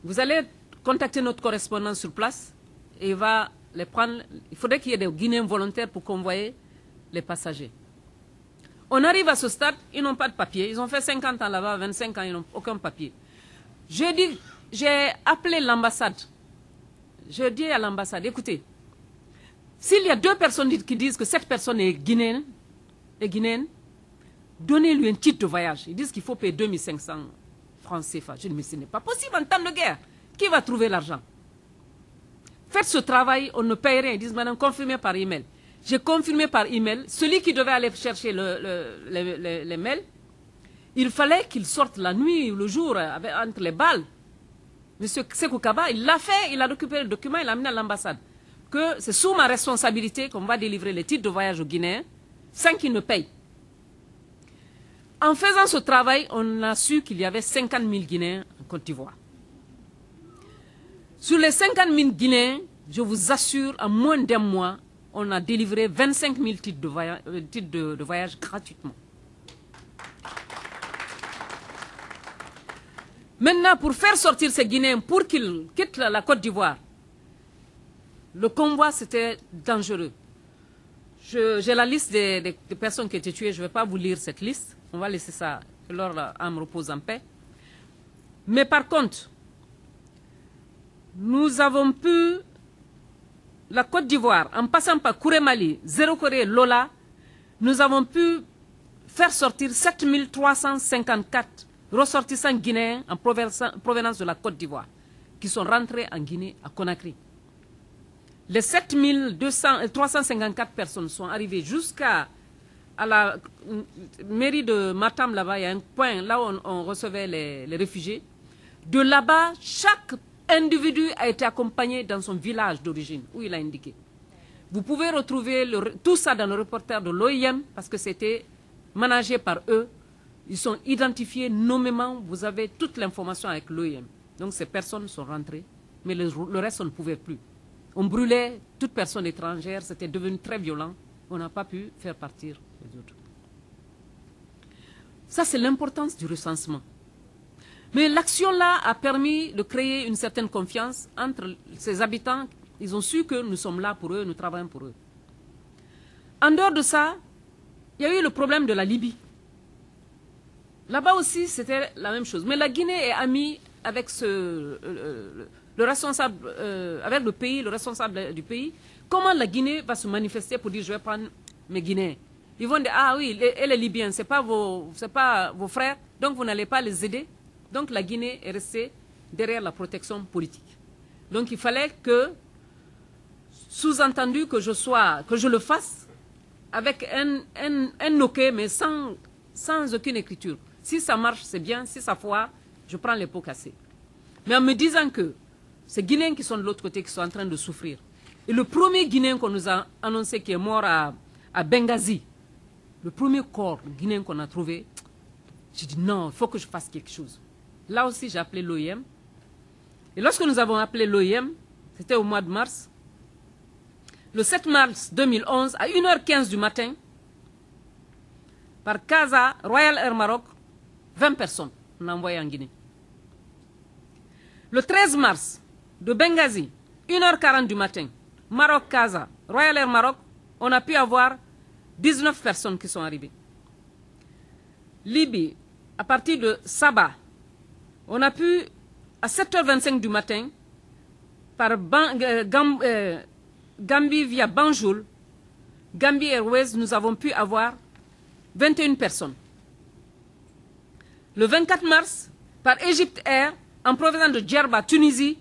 Vous allez contacter notre correspondant sur place et il va les prendre. Il faudrait qu'il y ait des Guinéens volontaires pour convoyer les passagers. On arrive à ce stade, ils n'ont pas de papier. Ils ont fait 50 ans là-bas, 25 ans, ils n'ont aucun papier. J'ai appelé l'ambassade. J'ai dit à l'ambassade, écoutez, s'il y a 2 personnes qui disent que cette personne est guinéenne, donnez-lui un titre de voyage. Ils disent qu'il faut payer 2500 francs CFA. Je dis, mais ce n'est pas possible en temps de guerre. Qui va trouver l'argent? Faites ce travail, on ne paye rien. Ils disent, madame, confirmez par email. J'ai confirmé par email. Celui qui devait aller chercher les mails, il fallait qu'il sorte la nuit ou le jour entre les balles. Monsieur Sekou Kaba, il l'a fait, il a récupéré le document, il l'a amené à l'ambassade. Que c'est sous ma responsabilité qu'on va délivrer les titres de voyage aux Guinéens sans qu'ils ne payent. En faisant ce travail, on a su qu'il y avait 50 000 Guinéens en Côte d'Ivoire. Sur les 50 000 Guinéens, je vous assure, en moins d'un mois, on a délivré 25 000 titres de voyage gratuitement. Maintenant, pour faire sortir ces Guinéens, pour qu'ils quittent la Côte d'Ivoire, le convoi, c'était dangereux. J'ai la liste des personnes qui ont été tuées. Je ne vais pas vous lire cette liste. On va laisser ça, que leur âme repose en paix. Mais par contre, nous avons pu, la Côte d'Ivoire, en passant par Kourémali, Zéro-Koré, Lola, nous avons pu faire sortir 7354 ressortissants guinéens en provenance de la Côte d'Ivoire, qui sont rentrés en Guinée, à Conakry. Les 7354 personnes sont arrivées jusqu'à la mairie de Matam, là-bas, il y a un point là où on recevait les réfugiés. De là-bas, chaque individu a été accompagné dans son village d'origine, où il a indiqué. Vous pouvez retrouver tout ça dans le reporter de l'OIM parce que c'était managé par eux. Ils sont identifiés nommément. Vous avez toute l'information avec l'OIM. Donc ces personnes sont rentrées, mais le reste, on ne pouvait plus. On brûlait toute personne étrangère. C'était devenu très violent. On n'a pas pu faire partir les autres. Ça, c'est l'importance du recensement. Mais l'action-là a permis de créer une certaine confiance entre ces habitants. Ils ont su que nous sommes là pour eux, nous travaillons pour eux. En dehors de ça, il y a eu le problème de la Libye. Là-bas aussi, c'était la même chose. Mais la Guinée est amie avec le responsable, avec le pays, le responsable du pays. Comment la Guinée va se manifester pour dire je vais prendre mes Guinéens? Ils vont dire ah oui, et les Libyens, ce n'est pas vos frères, donc vous n'allez pas les aider. Donc la Guinée est restée derrière la protection politique. Donc il fallait que, sous-entendu que je le fasse avec un OK, mais sans aucune écriture. Si ça marche, c'est bien. Si ça foire, je prends les pots cassés. Mais en me disant que ces Guinéens qui sont de l'autre côté, qui sont en train de souffrir. Et le premier Guinéen qu'on nous a annoncé qui est mort à Benghazi, le premier corps guinéen qu'on a trouvé, j'ai dit non, il faut que je fasse quelque chose. Là aussi, j'ai appelé l'OIM. Et lorsque nous avons appelé l'OIM, c'était au mois de mars, le 7 mars 2011, à 1h15 du matin, par Casa, Royal Air Maroc, 20 personnes, on a envoyé en Guinée. Le 13 mars, de Benghazi, 1h40 du matin, Maroc, Casa, Royal Air Maroc, on a pu avoir 19 personnes qui sont arrivées. Libye, à partir de Sabah, on a pu, à 7h25 du matin, par Gambie via Banjul, Gambie Airways, nous avons pu avoir 21 personnes. Le 24 mars, par Egypt Air, en provenance de Djerba, Tunisie,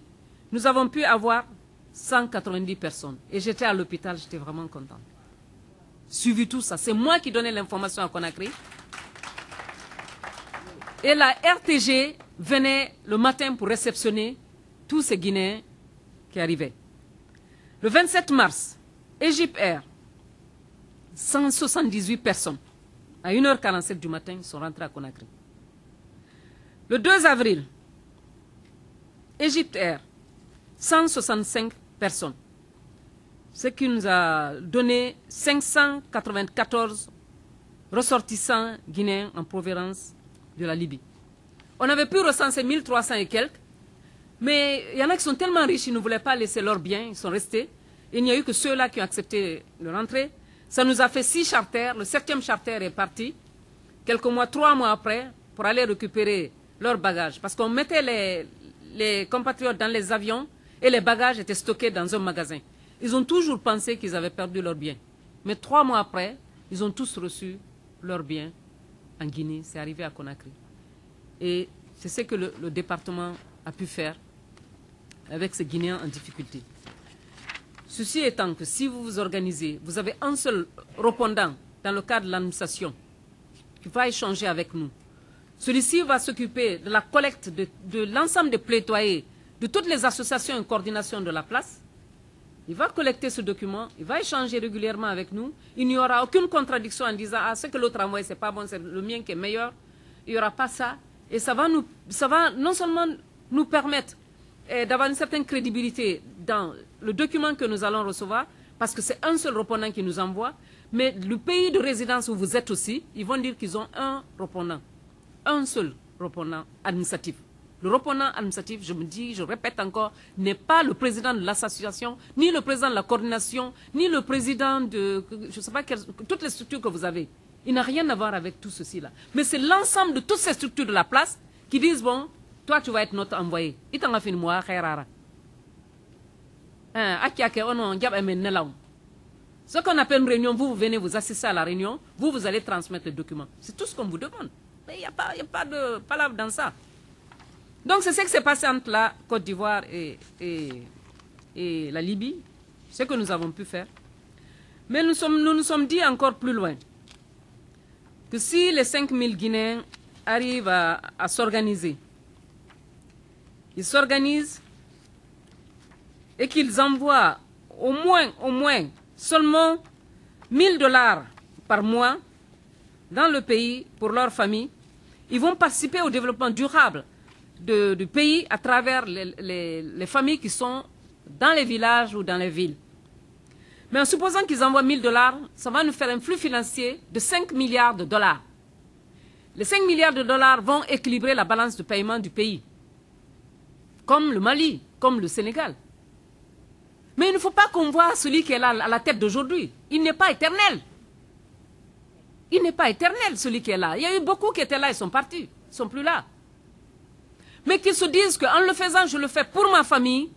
nous avons pu avoir 190 personnes. Et j'étais à l'hôpital, j'étais vraiment contente. Suivi tout ça, c'est moi qui donnais l'information à Conakry. Et la RTG venait le matin pour réceptionner tous ces Guinéens qui arrivaient. Le 27 mars, Egypt Air, 178 personnes, à 1h47 du matin, sont rentrés à Conakry. Le 2 avril, Egypt Air, 165 personnes, ce qui nous a donné 594 ressortissants guinéens en provenance de la Libye. On avait pu recenser 1300 et quelques, mais il y en a qui sont tellement riches, ils ne voulaient pas laisser leurs biens, ils sont restés. Il n'y a eu que ceux-là qui ont accepté de rentrer. Ça nous a fait 6 charters. Le 7e charter est parti, quelques mois, 3 mois après, pour aller récupérer leurs bagages. Parce qu'on mettait les compatriotes dans les avions et les bagages étaient stockés dans un magasin. Ils ont toujours pensé qu'ils avaient perdu leurs biens. Mais 3 mois après, ils ont tous reçu leurs biens en Guinée. C'est arrivé à Conakry. Et c'est ce que le département a pu faire avec ces Guinéens en difficulté. Ceci étant que si vous vous organisez, vous avez un seul répondant dans le cadre de l'administration qui va échanger avec nous. Celui-ci va s'occuper de la collecte de l'ensemble des plaidoyers de toutes les associations et coordinations de la place. Il va collecter ce document, il va échanger régulièrement avec nous. Il n'y aura aucune contradiction en disant « Ah, ce que l'autre a envoyé, ce n'est pas bon, c'est le mien qui est meilleur. » Il n'y aura pas ça. Et ça va non seulement nous permettre d'avoir une certaine crédibilité dans le document que nous allons recevoir, parce que c'est un seul répondant qui nous envoie, mais le pays de résidence où vous êtes aussi, ils vont dire qu'ils ont un répondant, un seul répondant administratif. Le répondant administratif, je répète encore, n'est pas le président de l'association, ni le président de la coordination, ni le président de, je ne sais pas, toutes les structures que vous avez. Il n'a rien à voir avec tout ceci là. Mais c'est l'ensemble de toutes ces structures de la place qui disent, bon, toi tu vas être notre envoyé. Il t'en a fait une moi, khairara. Ce qu'on appelle une réunion, vous venez vous assister à la réunion, vous allez transmettre le document. C'est tout ce qu'on vous demande. Mais il n'y a pas de palabre dans ça. Donc c'est ce qui s'est passé entre la Côte d'Ivoire et la Libye, ce que nous avons pu faire. Mais nous nous sommes dit encore plus loin, que si les 5000 Guinéens arrivent à s'organiser, ils s'organisent et qu'ils envoient au moins seulement 1 000 $ par mois dans le pays pour leur famille, ils vont participer au développement durable du pays à travers les familles qui sont dans les villages ou dans les villes. Mais en supposant qu'ils envoient 1 000 $, ça va nous faire un flux financier de 5 milliards de dollars. Les 5 milliards de dollars vont équilibrer la balance de paiement du pays, comme le Mali, comme le Sénégal. Mais il ne faut pas qu'on voit celui qui est là à la tête d'aujourd'hui. Il n'est pas éternel. Il n'est pas éternel, celui qui est là. Il y a eu beaucoup qui étaient là, ils sont partis, ils ne sont plus là. Mais qu'ils se disent qu'en le faisant, je le fais pour ma famille.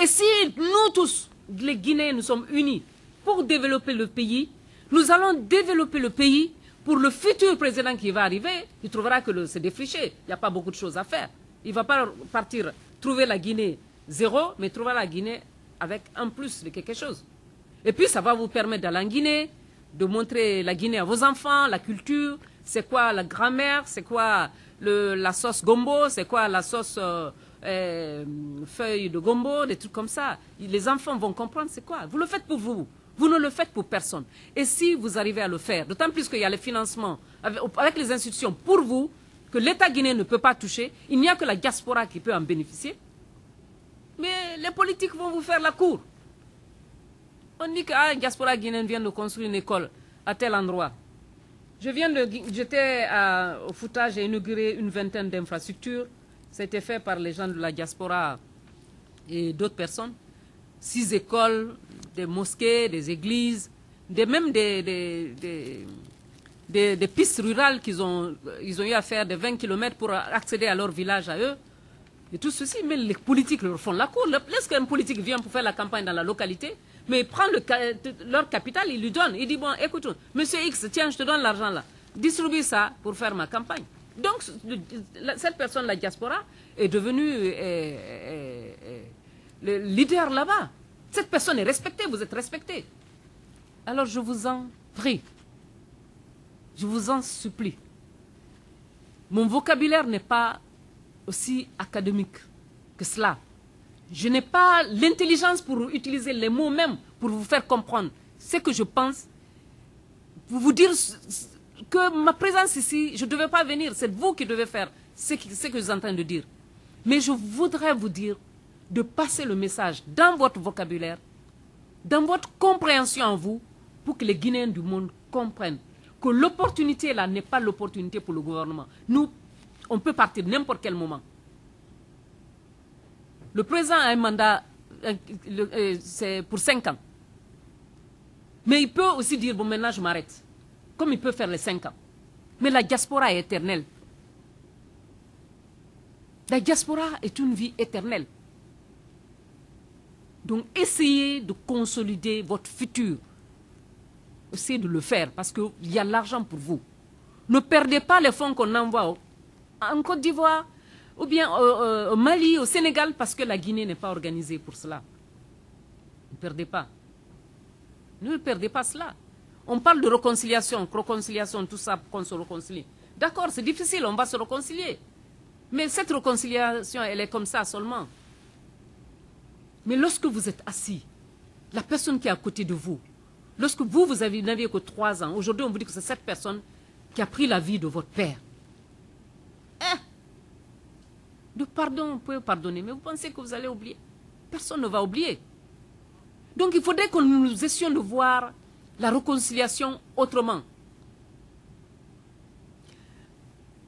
Et si nous tous, les Guinéens, nous sommes unis pour développer le pays, nous allons développer le pays pour le futur président qui va arriver. Il trouvera que c'est défriché, il n'y a pas beaucoup de choses à faire. Il ne va pas partir trouver la Guinée zéro, mais trouver la Guinée avec un plus de quelque chose. Et puis ça va vous permettre d'aller en Guinée, de montrer la Guinée à vos enfants, la culture, c'est quoi la grammaire, c'est quoi la sauce gombo, c'est quoi la sauce feuille de gombo, des trucs comme ça. Les enfants vont comprendre c'est quoi. Vous le faites pour vous, vous ne le faites pour personne. Et si vous arrivez à le faire, d'autant plus qu'il y a les financements avec les institutions pour vous, que l'État guinéen ne peut pas toucher, il n'y a que la diaspora qui peut en bénéficier. Mais les politiques vont vous faire la cour. On dit que la diaspora guinéenne vient de construire une école à tel endroit. J'étais au Fouta, j'ai inauguré une vingtaine d'infrastructures. Ça a été fait par les gens de la diaspora et d'autres personnes. 6 écoles, des mosquées, des églises, même des pistes rurales ils ont eu à faire de 20 km pour accéder à leur village à eux. Et tout ceci, mais les politiques leur font la cour. Lorsqu'un politique vient pour faire la campagne dans la localité, mais il prend leur capital, il lui donne. Il dit, bon, écoute, monsieur X, tiens, je te donne l'argent là. Distribue ça pour faire ma campagne. Donc, cette personne, la diaspora, est devenue le leader là-bas. Cette personne est respectée, vous êtes respecté. Alors, je vous en prie, je vous en supplie. Mon vocabulaire n'est pas aussi académique que cela. Je n'ai pas l'intelligence pour utiliser les mots même pour vous faire comprendre ce que je pense, pour vous dire que ma présence ici, je ne devais pas venir, c'est vous qui devez faire ce que je suis en train de dire. Mais je voudrais vous dire de passer le message dans votre vocabulaire, dans votre compréhension en vous, pour que les Guinéens du monde comprennent que l'opportunité là n'est pas l'opportunité pour le gouvernement. Nous, on peut partir n'importe quel moment. Le président a un mandat, c'est pour 5 ans. Mais il peut aussi dire, bon, maintenant je m'arrête. Comme il peut faire les 5 ans. Mais la diaspora est éternelle. La diaspora est une vie éternelle. Donc essayez de consolider votre futur. Essayez de le faire parce qu'il y a l'argent pour vous. Ne perdez pas les fonds qu'on envoie en Côte d'Ivoire, ou bien au Mali, au Sénégal, parce que la Guinée n'est pas organisée pour cela. Ne perdez pas. Ne perdez pas cela. On parle de réconciliation, tout ça, qu'on se réconcilie. D'accord, c'est difficile, on va se réconcilier. Mais cette réconciliation, elle est comme ça seulement. Mais lorsque vous êtes assis, la personne qui est à côté de vous, lorsque vous n'aviez que 3 ans, aujourd'hui on vous dit que c'est cette personne qui a pris la vie de votre père. De pardon, vous pouvez pardonner, mais vous pensez que vous allez oublier? Personne ne va oublier. Donc il faudrait que nous essayons de voir la réconciliation autrement.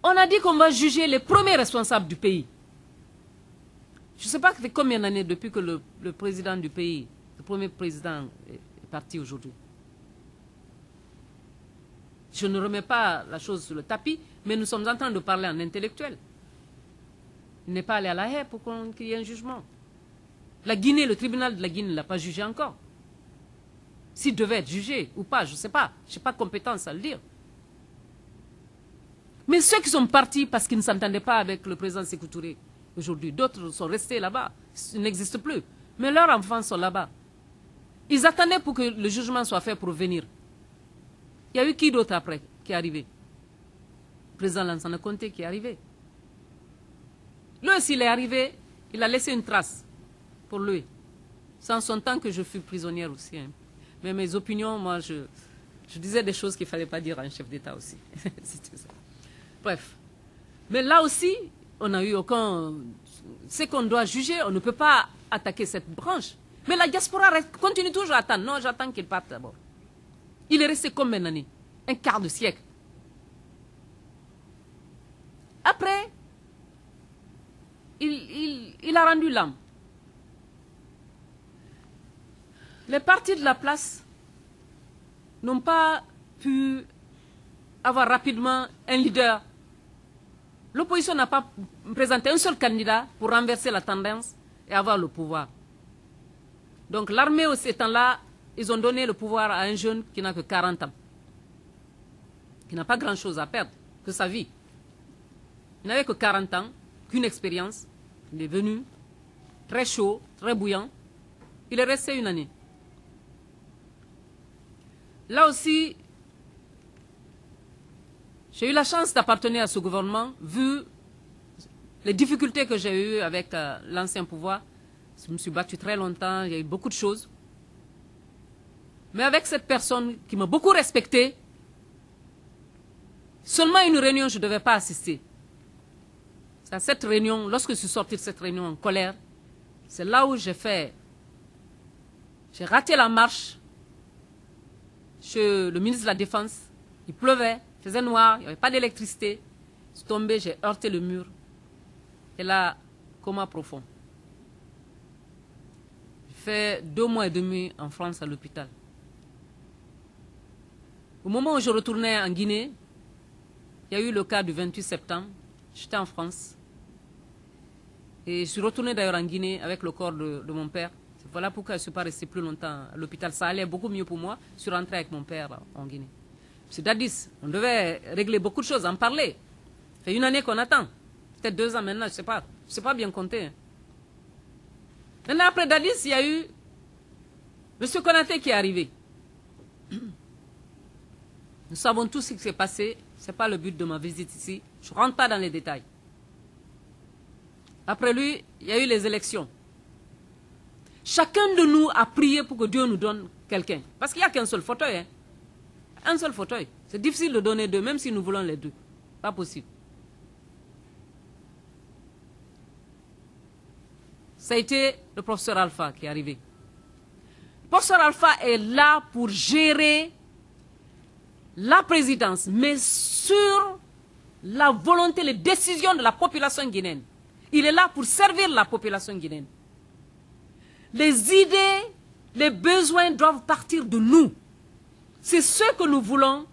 On a dit qu'on va juger les premiers responsables du pays. Je ne sais pas combien d'années depuis que le président du pays, le premier président est parti aujourd'hui. Je ne remets pas la chose sur le tapis, mais nous sommes en train de parler en intellectuel. Il n'est pas allé à La Haye pour qu'il y ait un jugement. La Guinée, le tribunal de la Guinée ne l'a pas jugé encore. S'il devait être jugé ou pas, je ne sais pas. Je n'ai pas de compétence à le dire. Mais ceux qui sont partis parce qu'ils ne s'entendaient pas avec le président Sékou Touré aujourd'hui, d'autres sont restés là-bas, ils n'existent plus. Mais leurs enfants sont là-bas. Ils attendaient pour que le jugement soit fait pour venir. Il y a eu qui d'autre après qui est arrivé? Le président Lansana Conté qui est arrivé. Lui, s'il est arrivé, il a laissé une trace pour lui. C'est en son temps que je fus prisonnière aussi. Hein. Mais mes opinions, moi, je disais des choses qu'il ne fallait pas dire à un chef d'État aussi. Ça. Bref. Mais là aussi, on n'a eu aucun... C'est qu'on doit juger, on ne peut pas attaquer cette branche. Mais la diaspora continue toujours à attendre. Non, j'attends qu'il parte d'abord. Il est resté combien d'années? Un quart de siècle. Après, il a rendu l'âme. Les partis de la place n'ont pas pu avoir rapidement un leader. L'opposition n'a pas présenté un seul candidat pour renverser la tendance et avoir le pouvoir. Donc l'armée aussi étant là, ils ont donné le pouvoir à un jeune qui n'a que 40 ans, qui n'a pas grand-chose à perdre que sa vie. Il n'avait que 40 ans, qu'une expérience. Il est venu très chaud, très bouillant. Il est resté une année. Là aussi, j'ai eu la chance d'appartenir à ce gouvernement, vu les difficultés que j'ai eues avec l'ancien pouvoir. Je me suis battu très longtemps, il y a eu beaucoup de choses. Mais avec cette personne qui m'a beaucoup respecté, seulement une réunion, je ne devais pas assister. C'est à cette réunion, lorsque je suis sorti de cette réunion en colère, c'est là où j'ai raté la marche chez le ministre de la Défense. Il pleuvait, il faisait noir, il n'y avait pas d'électricité. Je suis tombé, j'ai heurté le mur. Et là, coma profond. J'ai fait 2 mois et demi en France à l'hôpital. Au moment où je retournais en Guinée, il y a eu le cas du 28 septembre. J'étais en France. Et je suis retourné d'ailleurs en Guinée avec le corps de mon père. Voilà pourquoi je ne suis pas resté plus longtemps à l'hôpital. Ça allait beaucoup mieux pour moi. Je suis rentré avec mon père en Guinée. C'est Dadis. On devait régler beaucoup de choses, en parler. Ça fait 1 année qu'on attend. Peut-être 2 ans maintenant, je ne sais pas. Je ne sais pas bien compter. Maintenant, après Dadis, il y a eu M. Konaté qui est arrivé. Nous savons tous ce qui s'est passé. Ce n'est pas le but de ma visite ici. Je ne rentre pas dans les détails. Après lui, il y a eu les élections. Chacun de nous a prié pour que Dieu nous donne quelqu'un. Parce qu'il n'y a qu'un seul fauteuil. Hein. Un seul fauteuil. C'est difficile de donner 2, même si nous voulons les 2. Pas possible. Ça a été le professeur Alpha qui est arrivé. Le professeur Alpha est là pour gérer la présidence, mais sur la volonté, les décisions de la population guinéenne. Il est là pour servir la population guinéenne. Les idées, les besoins doivent partir de nous. C'est ce que nous voulons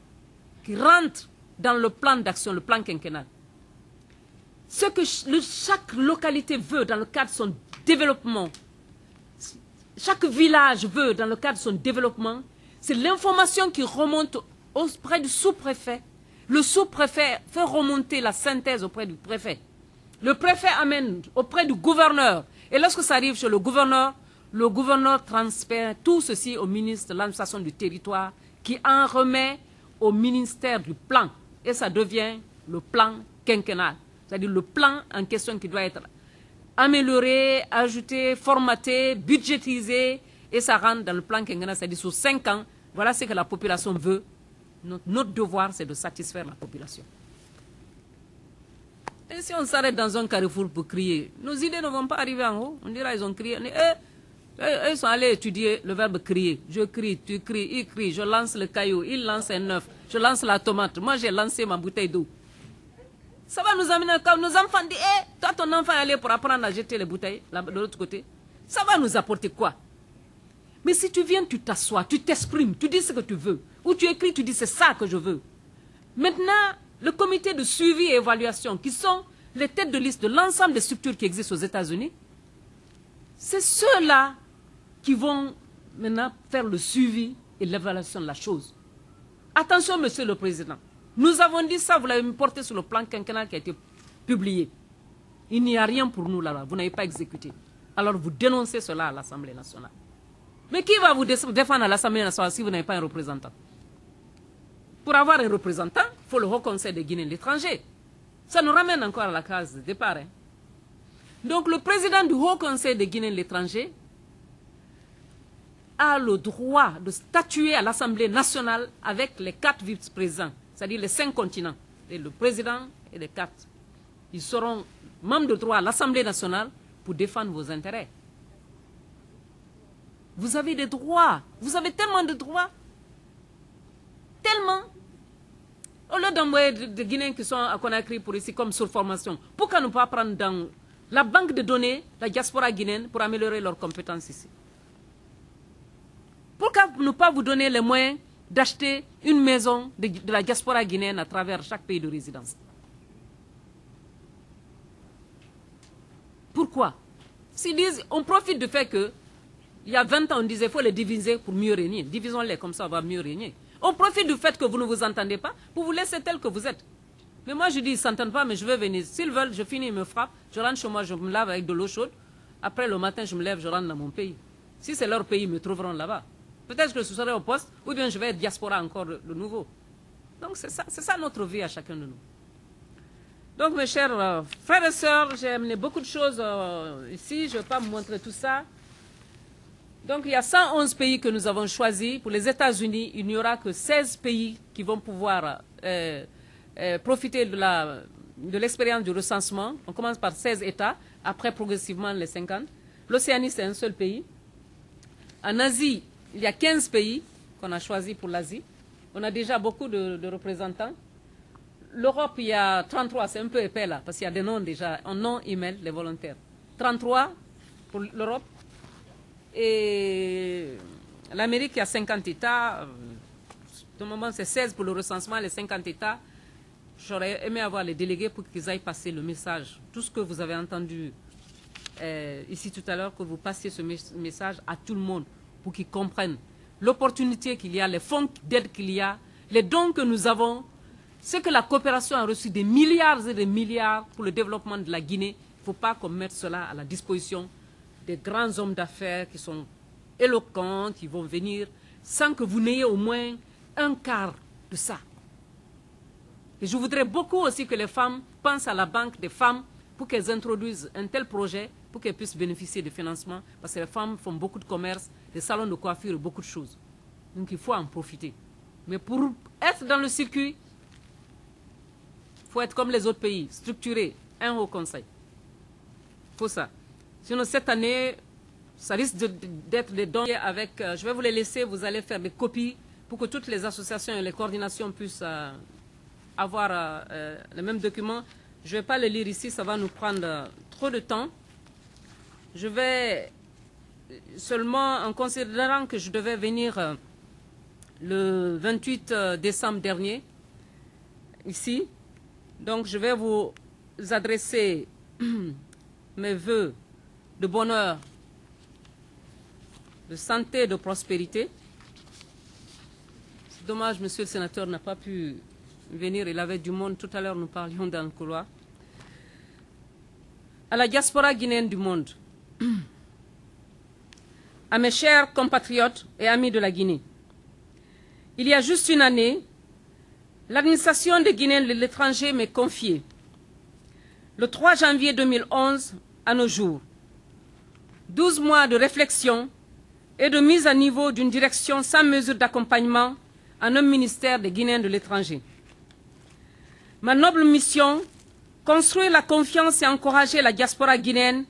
qui rentre dans le plan d'action, le plan quinquennal. Ce que chaque localité veut dans le cadre de son développement, chaque village veut dans le cadre de son développement, c'est l'information qui remonte auprès du sous-préfet. Le sous-préfet fait remonter la synthèse auprès du préfet. Le préfet amène auprès du gouverneur. Et lorsque ça arrive chez le gouverneur transfère tout ceci au ministre de l'administration du territoire qui en remet au ministère du plan. Et ça devient le plan quinquennal. C'est-à-dire le plan en question qui doit être amélioré, ajouté, formaté, budgétisé. Et ça rentre dans le plan quinquennal. C'est-à-dire sur 5 ans, voilà ce que la population veut. Notre devoir, c'est de satisfaire la population. Et si on s'arrête dans un carrefour pour crier, nos idées ne vont pas arriver en haut. On dira ils ont crié. Ils sont allés étudier le verbe crier. Je crie, tu cries, il crie, je lance le caillou, il lance un œuf, je lance la tomate. Moi, j'ai lancé ma bouteille d'eau. Ça va nous amener comme nos enfants disent, toi, ton enfant est allé pour apprendre à jeter les bouteilles de l'autre côté. Ça va nous apporter quoi? Mais si tu viens, tu t'assois, tu t'exprimes, tu dis ce que tu veux. Ou tu écris, tu dis c'est ça que je veux. Maintenant, le comité de suivi et évaluation, qui sont les têtes de liste de l'ensemble des structures qui existent aux États-Unis, c'est ceux-là qui vont maintenant faire le suivi et l'évaluation de la chose. Attention, Monsieur le Président. Nous avons dit ça, vous l'avez porté sur le plan quinquennal qui a été publié. Il n'y a rien pour nous là-bas, vous n'avez pas exécuté. Alors vous dénoncez cela à l'Assemblée nationale. Mais qui va vous défendre à l'Assemblée nationale si vous n'avez pas un représentant? Pour avoir un représentant, il faut le Haut Conseil des Guinéens de l'étranger. Ça nous ramène encore à la case de départ. Hein. Donc le président du Haut Conseil des Guinéens de l'étranger a le droit de statuer à l'Assemblée nationale avec les 4 vice-présidents, c'est-à-dire les 5 continents, et le président et les 4. Ils seront membres de droit à l'Assemblée nationale pour défendre vos intérêts. Vous avez des droits. Vous avez tellement de droits. Tellement. Au lieu d'envoyer des Guinéens qui sont à Conakry pour ici comme sur formation, pourquoi ne pas prendre dans la banque de données la diaspora guinéenne pour améliorer leurs compétences ici? Pourquoi ne pas vous donner les moyens d'acheter une maison de la diaspora guinéenne à travers chaque pays de résidence? Pourquoi? S'ils disent, on profite du fait que il y a 20 ans, on disait qu'il faut les diviser pour mieux régner. Divisons-les, comme ça on va mieux régner. On profite du fait que vous ne vous entendez pas pour vous laisser tel que vous êtes. Mais moi je dis, ils ne s'entendent pas, mais je vais venir. S'ils veulent, je finis, ils me frappent. Je rentre chez moi, je me lave avec de l'eau chaude. Après le matin, je me lève, je rentre dans mon pays. Si c'est leur pays, ils me trouveront là-bas. Peut-être que je serai au poste, ou bien je vais être diaspora encore de nouveau. Donc c'est ça notre vie à chacun de nous. Donc mes chers frères et sœurs, j'ai amené beaucoup de choses ici, je ne vais pas vous montrer tout ça. Donc il y a 111 pays que nous avons choisis. Pour les États-Unis, il n'y aura que 16 pays qui vont pouvoir profiter de l'expérience du recensement. On commence par 16 États, après progressivement les 50. L'Océanie, c'est un seul pays. En Asie, il y a 15 pays qu'on a choisis pour l'Asie. On a déjà beaucoup de représentants. L'Europe, il y a 33, c'est un peu épais là, parce qu'il y a des noms déjà, en nom email, les volontaires. 33 pour l'Europe. Et l'Amérique, il y a 50 États. De moment, c'est 16 pour le recensement, les 50 États. J'aurais aimé avoir les délégués pour qu'ils aillent passer le message. Tout ce que vous avez entendu ici tout à l'heure, que vous passiez ce message à tout le monde pour qu'ils comprennent l'opportunité qu'il y a, les fonds d'aide qu'il y a, les dons que nous avons. C'est que la coopération a reçu des milliards et des milliards pour le développement de la Guinée. Il ne faut pas qu'on mette cela à la disposition des grands hommes d'affaires qui sont éloquents, qui vont venir, sans que vous n'ayez au moins un quart de ça. Et je voudrais beaucoup aussi que les femmes pensent à la banque des femmes pour qu'elles introduisent un tel projet, pour qu'elles puissent bénéficier de financement, parce que les femmes font beaucoup de commerce, des salons de coiffure et beaucoup de choses. Donc il faut en profiter. Mais pour être dans le circuit, il faut être comme les autres pays, structuré, un haut conseil. Il faut ça. Sinon, cette année, ça risque d'être des dons avec... je vais vous les laisser, vous allez faire des copies pour que toutes les associations et les coordinations puissent avoir les mêmes documents. Je ne vais pas les lire ici, ça va nous prendre trop de temps. Je vais seulement, en considérant que je devais venir le 28 décembre dernier, ici, donc je vais vous adresser mes vœux de bonheur, de santé, de prospérité. C'est dommage, monsieur le sénateur n'a pas pu venir, il avait du monde. Tout à l'heure, nous parlions dans le couloir. À la diaspora guinéenne du monde, à mes chers compatriotes et amis de la Guinée, il y a juste une année, l'administration des Guinéens de l'étranger m'est confiée, le 3 janvier 2011, à nos jours, 12 mois de réflexion et de mise à niveau d'une direction sans mesure d'accompagnement en un ministère des Guinéens de l'étranger. Ma noble mission, construire la confiance et encourager la diaspora guinéenne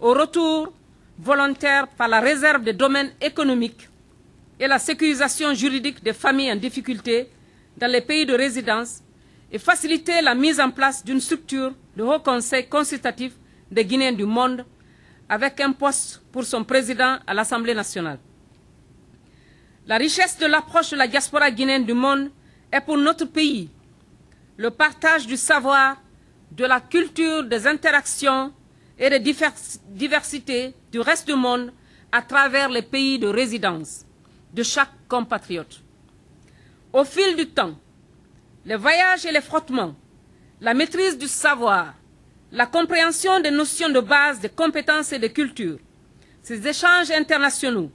au retour volontaire par la réserve des domaines économiques et la sécurisation juridique des familles en difficulté dans les pays de résidence et faciliter la mise en place d'une structure de haut conseil consultatif des Guinéens du monde avec un poste pour son président à l'Assemblée nationale. La richesse de l'approche de la diaspora guinéenne du monde est pour notre pays le partage du savoir, de la culture, des interactions et des diversités du reste du monde à travers les pays de résidence de chaque compatriote. Au fil du temps, les voyages et les frottements, la maîtrise du savoir, la compréhension des notions de base, des compétences et des cultures, ces échanges internationaux,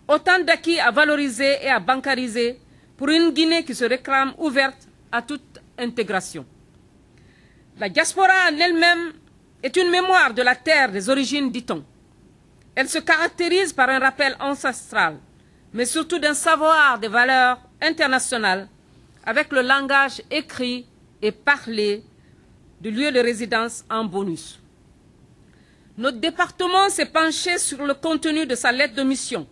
autant d'acquis à valoriser et à bancariser pour une Guinée qui se réclame ouverte à toute intégration. La diaspora en elle-même est une mémoire de la terre des origines, dit-on. Elle se caractérise par un rappel ancestral mais surtout d'un savoir des valeurs internationales avec le langage écrit et parlé du lieu de résidence en bonus. Notre département s'est penché sur le contenu de sa lettre de mission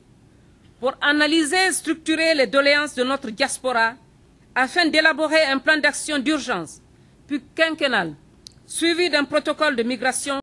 pour analyser et structurer les doléances de notre diaspora afin d'élaborer un plan d'action d'urgence, puis quinquennal, suivi d'un protocole de migration